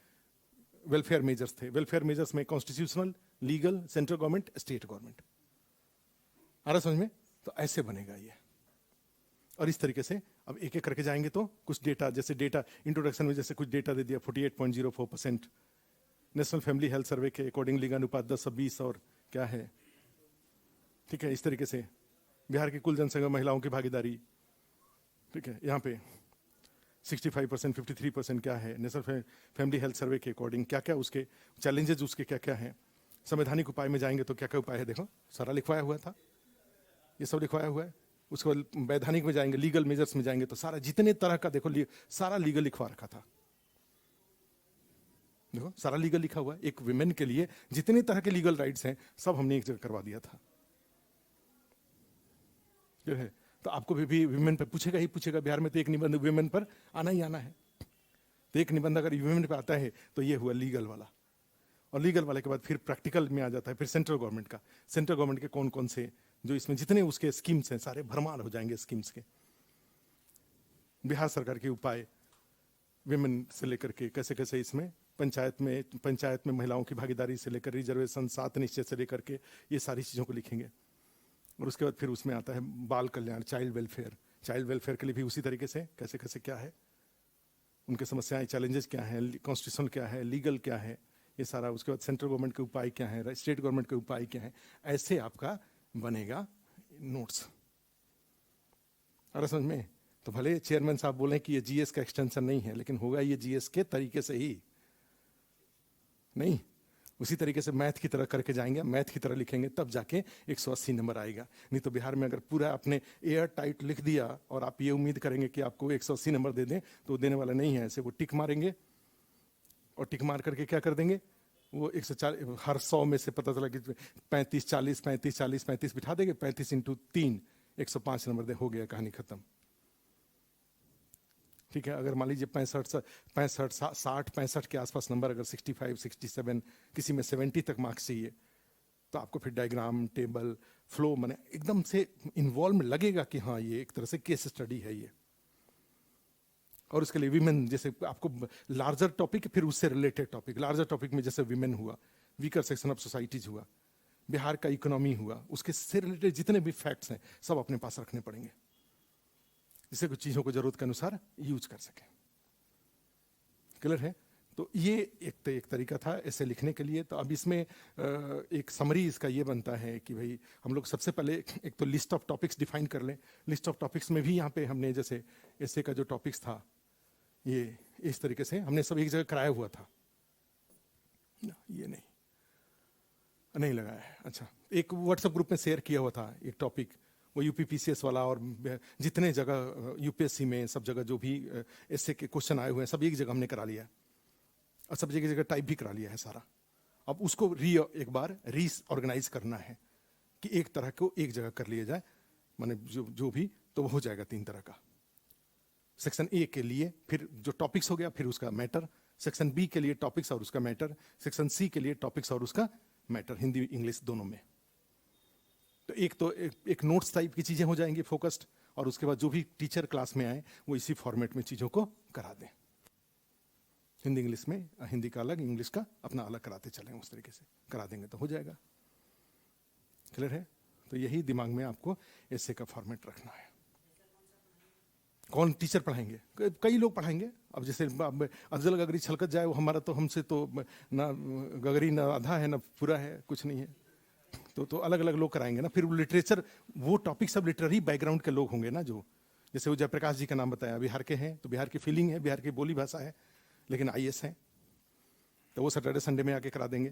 वेलफेयर मेजर्स थे। वेलफेयर मेजर्स में constitutional, legal, central government, state government. आ रहा समझ में? तो ऐसे बनेगा ये। और इस तरीके से अब एक एक करके जाएंगे तो कुछ डेटा, जैसे डेटा इंट्रोडक्शन में जैसे कुछ डेटा दे दिया, 48.04% नेशनल फैमिली हेल्थ सर्वे के अकॉर्डिंग लिंगानुपात 10-20 और क्या है, ठीक है। इस तरीके से बिहार की कुल जनसंख्या, महिलाओं की भागीदारी, ठीक है, यहाँ पे 65%, 53% क्या है, नेशनल फैमिली हेल्थ सर्वे के अकॉर्डिंग क्या क्या उसके चैलेंजेस, उसके क्या क्या हैं, संवैधानिक उपाय में जाएंगे तो क्या क्या उपाय है, देखो सारा लिखवाया हुआ था, ये सब लिखवाया हुआ है। उसके बाद वैधानिक में जाएंगे, लीगल मेजर्स में जाएंगे तो सारा जितने तरह का देखो सारा लीगल लिखवा रखा था। देखो सारा लीगल लिखा हुआ है, एक विमेन के लिए जितने तरह के लीगल राइट्स हैं सब हमने एक जगह करवा दिया था जो है। तो आपको भी विमेन पर पूछेगा ही पूछेगा, बिहार में तो एक निबंध विमेन पर आना ही आना है। तो एक निबंध अगर विमेन पर आता है तो ये हुआ लीगल वाला, और लीगल वाले के बाद फिर प्रैक्टिकल में आ जाता है फिर सेंट्रल गवर्नमेंट का। सेंट्रल गवर्नमेंट के कौन कौन से जो इसमें जितने उसके स्कीम्स हैं सारे भरमार हो जाएंगे स्कीम्स के। बिहार सरकार के उपाय विमेन से लेकर के कैसे कैसे इसमें पंचायत में महिलाओं की भागीदारी से लेकर रिजर्वेशन 7 निश्चय से लेकर के ये सारी चीज़ों को लिखेंगे। और उसके बाद फिर उसमें आता है बाल कल्याण, चाइल्ड वेलफेयर के लिए भी उसी तरीके से कैसे कैसे क्या है, उनके समस्याएं, चैलेंजेस क्या है, कॉन्स्टिट्यूशन क्या है, लीगल क्या है, ये सारा। उसके बाद सेंट्रल गवर्नमेंट के उपाय क्या है, स्टेट गवर्नमेंट के उपाय क्या है, ऐसे आपका बनेगा नोट्स। अरे समझ में? तो भले चेयरमैन साहब बोलें कि ये जीएस का एक्सटेंशन नहीं है, लेकिन होगा ये जीएस के तरीके से ही, नहीं उसी तरीके से मैथ की तरह करके जाएंगे, मैथ की तरह लिखेंगे, तब जाके 180 नंबर आएगा। नहीं तो बिहार में अगर पूरा आपने एयर टाइट लिख दिया और आप ये उम्मीद करेंगे कि आपको 180 नंबर दे दें तो देने वाला नहीं है। ऐसे वो टिक मारेंगे और टिक मार करके क्या कर देंगे, वो 140 हर 100 में से पता चला कि 35 40 35 40 35 बिठा देंगे, 35 इंटू 3 105 नंबर दे, हो गया, कहानी खत्म। ठीक है, अगर मान लीजिए 65 60 65 के आसपास नंबर, अगर 65 67 किसी में 70 तक मार्क्स चाहिए तो आपको फिर डायग्राम, टेबल, फ्लो माने एकदम से इन्वॉल्व लगेगा कि हाँ ये एक तरह से केस स्टडी है ये। और उसके लिए विमेन, जैसे आपको लार्जर टॉपिक फिर उससे रिलेटेड टॉपिक, लार्जर टॉपिक में जैसे विमेन हुआ, वीकर सेक्शन ऑफ सोसाइटीज हुआ, बिहार का इकोनॉमी हुआ, उसके से रिलेटेड जितने भी फैक्ट्स हैं सब अपने पास रखने पड़ेंगे, जिससे कुछ चीजों को जरूरत के अनुसार यूज कर सके। क्लियर है? तो ये एक तरीका था ऐसे लिखने के लिए। तो अब इसमें एक समरी इसका ये बनता है कि भाई हम लोग सबसे पहले एक तो लिस्ट ऑफ टॉपिक्स डिफाइन कर लें। लिस्ट ऑफ टॉपिक्स में भी यहाँ पे हमने जैसे ऐसे का जो टॉपिक्स था ये इस तरीके से हमने सब एक जगह कराया हुआ था, ये नहीं लगाया है। अच्छा, एक व्हाट्सएप ग्रुप में शेयर किया हुआ था एक टॉपिक, वो यूपीपीसीएस वाला, और जितने जगह यूपीएससी में सब जगह जो भी ऐसे के क्वेश्चन आए हुए हैं सब एक जगह हमने करा लिया और सब जगह टाइप भी करा लिया है सारा। अब उसको एक बार रीऑर्गेनाइज करना है कि एक तरह को एक जगह कर लिया जाए, माने जो भी, तो वो हो जाएगा 3 तरह का। सेक्शन ए के लिए फिर जो टॉपिक्स हो गया, फिर उसका मैटर, सेक्शन बी के लिए टॉपिक्स और उसका मैटर, सेक्शन सी के लिए टॉपिक्स और उसका मैटर, हिंदी इंग्लिश दोनों में। तो एक नोट्स टाइप की चीजें हो जाएंगी फोकस्ड, और उसके बाद जो भी टीचर क्लास में आए वो इसी फॉर्मेट में चीजों को करा दें। हिंदी इंग्लिश में, हिंदी का अलग, इंग्लिश का अपना अलग कराते चलें, उस तरीके से करा देंगे तो हो जाएगा। क्लियर है? तो यही दिमाग में आपको ऐसे का फॉर्मेट रखना है। कौन टीचर पढ़ाएंगे? कई लोग पढ़ाएंगे। अब जैसे अफजल गगरी छलकत जाए, वो हमारा तो हमसे तो ना गगरी ना आधा है ना पूरा है, कुछ नहीं है, तो अलग अलग लोग कराएंगे ना। फिर लिटरेचर, वो टॉपिक सब लिटरेरी बैकग्राउंड के लोग होंगे ना, जो जैसे वो जयप्रकाश जी का नाम बताया, बिहार के हैं तो बिहार की फीलिंग है, बिहार की बोली भाषा है, लेकिन IAS है तो वो सैटरडे संडे में आके करा देंगे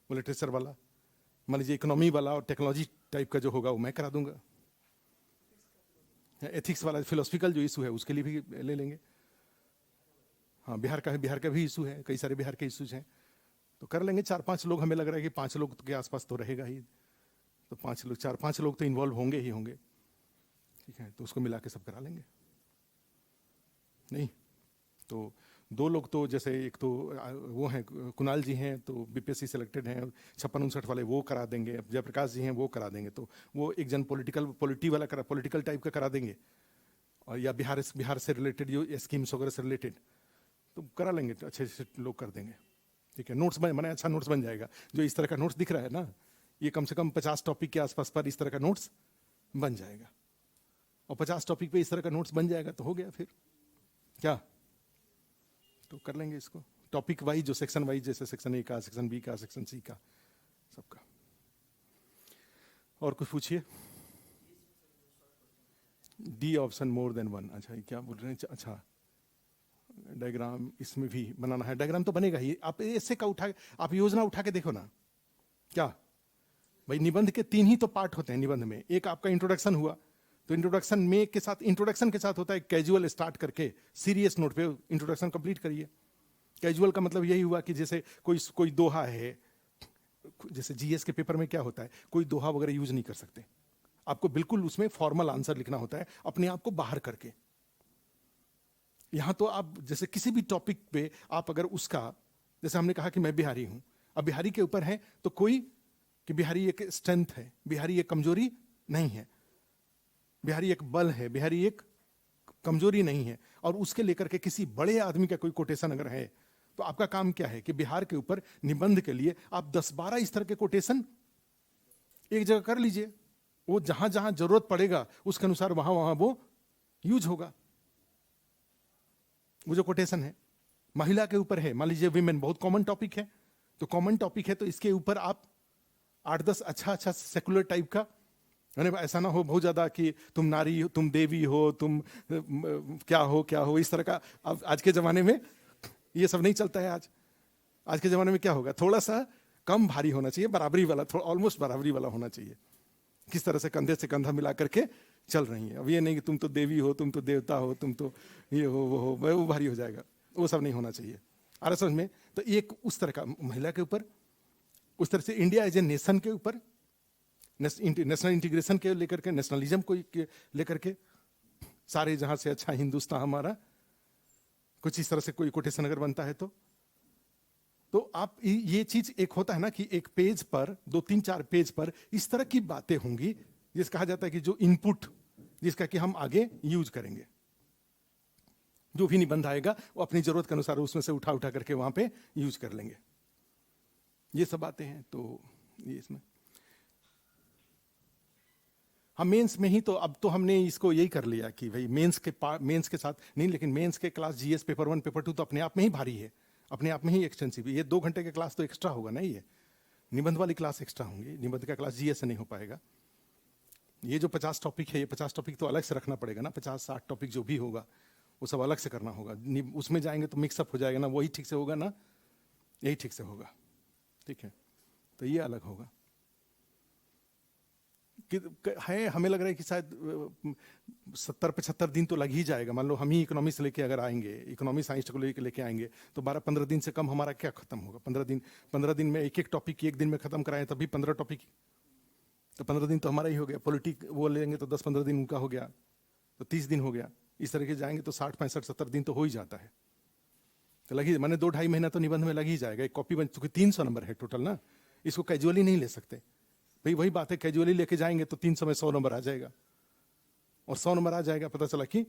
वो लिटरेचर वाला। मान लीजिए इकोनॉमी वाला और टेक्नोलॉजी टाइप का जो होगा वो मैं करा दूंगा। एथिक्स वाला फिलोसफिकल जो इशू है उसके लिए भी ले लेंगे। हाँ, बिहार का भी इशू है, कई सारे बिहार के इशूज हैं, तो कर लेंगे। 4-5 लोग, हमें लग रहा है कि 5 लोग के आसपास तो रहेगा ही, तो 4-5 लोग तो इन्वॉल्व होंगे ही होंगे। ठीक है, तो उसको मिला के सब करा लेंगे। नहीं तो 2 लोग तो जैसे एक तो वो हैं कुणाल जी हैं, तो BPSC सेलेक्टेड हैं, 56-59 वाले, वो करा देंगे। जयप्रकाश जी हैं, वो करा देंगे। तो वो एक जन पॉलिटिकल टाइप का करा देंगे, और या बिहार से रिलेटेड जो स्कीम्स वगैरह से रिलेटेड तो करा लेंगे, तो अच्छे से लोग कर देंगे। ठीक है, नोट्स बने, अच्छा नोट्स बन जाएगा। जो इस तरह का नोट्स दिख रहा है ना, ये कम से कम 50 टॉपिक के आसपास पर इस तरह का नोट्स बन जाएगा, और 50 टॉपिक पे इस तरह का नोट्स बन जाएगा तो हो गया। फिर क्या, तो कर लेंगे इसको टॉपिक वाइज, जो सेक्शन वाइज, जैसे सेक्शन ए का, सेक्शन बी का, सेक्शन सी का, सबका। और कुछ पूछिए। डी ऑप्शन मोर देन 1, अच्छा ये क्या बोल रहे हैं? अच्छा, डायग्राम इसमें भी बनाना है। डायग्राम तो बनेगा ही, आप ऐसे का आप योजना उठा के देखो ना, क्या भाई, निबंध के 3 ही तो पार्ट होते हैं निबंध में। एक आपका इंट्रोडक्शन हुआ, तो इंट्रोडक्शन में के साथ, इंट्रोडक्शन के साथ होता है कैजुअल स्टार्ट करके सीरियस नोट पे इंट्रोडक्शन कंप्लीट करिए। कैजुअल का मतलब यही हुआ कि जैसे कोई दोहा है, जैसे जीएस के पेपर में क्या होता है, कोई दोहा वगैरह यूज नहीं कर सकते, आपको बिल्कुल उसमें फॉर्मल आंसर लिखना होता है अपने आप को बाहर करके। यहां तो आप जैसे किसी भी टॉपिक पे आप अगर उसका, जैसे हमने कहा कि मैं बिहारी हूं, अब बिहारी के ऊपर है तो कोई कि बिहारी एक स्ट्रेंथ है, बिहारी एक कमजोरी नहीं है, बिहारी एक बल है, बिहारी एक कमजोरी नहीं है, और उसके लेकर के किसी बड़े आदमी का कोई कोटेशन अगर है, तो आपका काम क्या है कि बिहार के ऊपर निबंध के लिए आप 10-12 इस तरह के कोटेशन एक जगह कर लीजिए। वो जहां जहां जरूरत पड़ेगा उसके अनुसार वहां वहां वो यूज होगा। वो जो कोटेशन है महिला के ऊपर है, मान लीजिए विमेन बहुत कॉमन टॉपिक है, तो कॉमन टॉपिक है तो इसके ऊपर आप 8-10 अच्छा सेकुलर टाइप का, ऐसा ना हो बहुत ज्यादा कि तुम नारी हो, तुम देवी हो, तुम क्या हो इस तरह का। अब आज के जमाने में ये सब नहीं चलता है। आज के जमाने में क्या होगा, थोड़ा सा कम भारी होना चाहिए, बराबरी वाला, थोड़ा ऑलमोस्ट बराबरी वाला होना चाहिए। किस तरह से कंधे से कंधा मिला करके चल रही है। अब ये नहीं कि तुम तो देवी हो, तुम तो देवता हो, तुम तो ये हो वो भारी हो जाएगा, वो सब नहीं होना चाहिए। आ रहा समझ में? तो एक उस तरह का महिला के ऊपर, उस तरह से इंडिया एज ए नेशन के ऊपर, नेशनल इंटीग्रेशन के लेकर के, नेशनलिज्म को लेकर के, सारे जहां से अच्छा हिंदुस्तान हमारा, कुछ इस तरह से कोई कोटेशन अगर बनता है तो आप ये चीज एक होता है ना कि एक पेज पर 2-3-4 पेज पर इस तरह की बातें होंगी, जिस कहा जाता है कि जो इनपुट, जिसका कि हम आगे यूज करेंगे। जो भी निबंध आएगा वो अपनी जरूरत के अनुसार उसमें से उठा करके वहां पे यूज कर लेंगे। ये सब बातें हैं। तो ये इसमें हम मेंस में ही तो अब तो हमने इसको यही कर लिया कि भाई मेंस के साथ नहीं, लेकिन मेंस के क्लास जीएस पेपर 1 पेपर 2 तो अपने आप में ही भारी है, अपने आप में ही एक्सटेंसिव। ये 2 घंटे के क्लास तो एक्स्ट्रा होगा ना, ये निबंध वाली क्लास एक्स्ट्रा होंगी, निबंध का क्लास जीएस से नहीं हो पाएगा। ये जो 50 टॉपिक है, ये 50 टॉपिक तो अलग से रखना पड़ेगा ना, 50-60 टॉपिक जो भी होगा वो सब अलग से करना होगा। उसमें जाएंगे तो मिक्सअप हो जाएगा ना, वही ठीक से होगा ना, यही ठीक से होगा। ठीक है, तो ये अलग होगा कि है। हमें लग रहा है कि शायद 70-75 दिन तो लग ही जाएगा। मान लो हम ही इकोनॉमिक्स लेके अगर आएंगे, इकोनॉमी साइंस को लेके आएंगे, तो 12-15 दिन से कम हमारा क्या खत्म होगा। 15 दिन में एक टॉपिक एक दिन में खत्म कराएं तभी 15 टॉपिक, तो 15 दिन तो हमारा ही हो गया। पॉलिटिक वो लेंगे तो 10-15 दिन उनका हो गया, तो 30 दिन हो गया। इस तरह के जाएंगे तो 60-65-70 दिन तो हो ही जाता है। तो लगी मैंने 2-2.5 महीना तो निबंध में लग ही जाएगा। एक कॉपी बन चुकी, 300 नंबर है टोटल ना, इसको कैजुअली नहीं ले सकते भाई। वही बात है, कैजुअली लेके जाएंगे तो 300 में 100 नंबर आ जाएगा, और 100 नंबर आ जाएगा। पता चला कि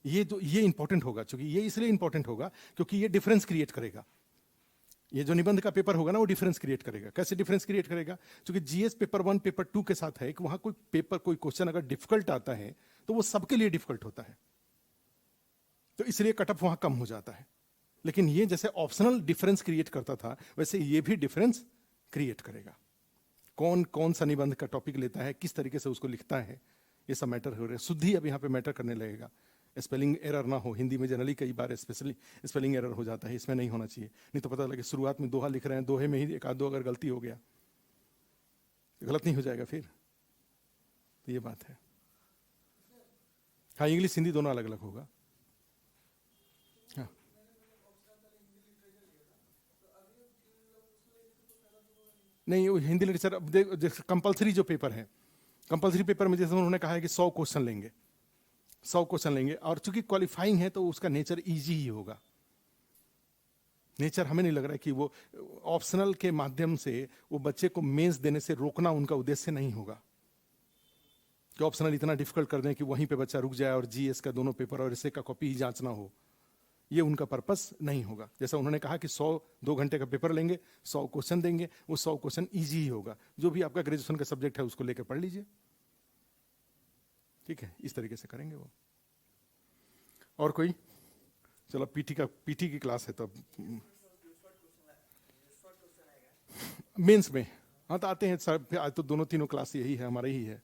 ये इंपॉर्टेंट होगा, क्योंकि ये इसलिए इंपॉर्टेंट होगा क्योंकि ये डिफरेंस क्रिएट करेगा। ये जो निबंध का पेपर होगा ना, वो डिफरेंस क्रिएट करेगा। कैसे डिफरेंस क्रिएट करेगा? क्योंकि जीएस पेपर 1 पेपर 2 के साथ है कि वहां कोई पेपर, कोई क्वेश्चन अगर डिफिकल्ट आता है तो वो सबके लिए डिफिकल्ट होता है, तो इसलिए कटअप वहां कम हो जाता है। लेकिन ये जैसे ऑप्शनल डिफरेंस क्रिएट करता था, वैसे ये भी डिफरेंस क्रिएट करेगा। कौन सा निबंध का टॉपिक लेता है, किस तरीके से उसको लिखता है, ये सब मैटर हो रहा है। शुद्धि अब यहाँ पे मैटर करने लगेगा। स्पेलिंग एरर ना हो, हिंदी में जनरली कई बार स्पेशली स्पेलिंग एरर हो जाता है, इसमें नहीं होना चाहिए। नहीं तो पता लगे शुरुआत में दोहा लिख रहे हैं, दोहे में ही 1-2 अगर गलती हो गया, गलत नहीं हो जाएगा फिर? तो ये बात है। हाँ, इंग्लिश हिंदी दोनों अलग अलग होगा। हाँ, नहीं वो हिंदी लिटरेचर जैसे कंपलसरी जो पेपर है, कंपलसरी पेपर में जैसे उन्होंने कहा है कि 100 क्वेश्चन लेंगे, 100 क्वेश्चन लेंगे, और चूंकि क्वालिफाइंग है तो उसका नेचर इजी ही होगा। नेचर हमें नहीं लग रहा है कि वो ऑप्शनल के माध्यम से वो बच्चे को मेंस देने से रोकना उनका उद्देश्य नहीं होगा, कि ऑप्शनल इतना डिफिकल्ट कर दें कि वहीं पे बच्चा रुक जाए और जीएस का दोनों पेपर और एसए का कॉपी ही जांचना हो। ये उनका पर्पस नहीं होगा। जैसा उन्होंने कहा कि 2 घंटे का पेपर लेंगे, 100 क्वेश्चन देंगे, वो 100 क्वेश्चन इजी ही होगा। जो भी आपका ग्रेजुएशन का सब्जेक्ट है उसको लेकर पढ़ लीजिए। ठीक है, इस तरीके से करेंगे वो। और कोई? चलो पीटी की क्लास है तब मेंस में। हाँ, तो आते हैं सर, आज तो दोनों तीनों क्लास यही है, हमारा ही है।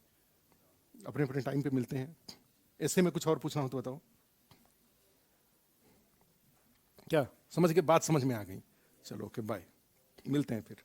अपने अपने टाइम पे मिलते हैं। ऐसे में कुछ और पूछना हो तो बताओ। क्या समझ के बात समझ में आ गई? चलो ओके, बाय, मिलते हैं फिर।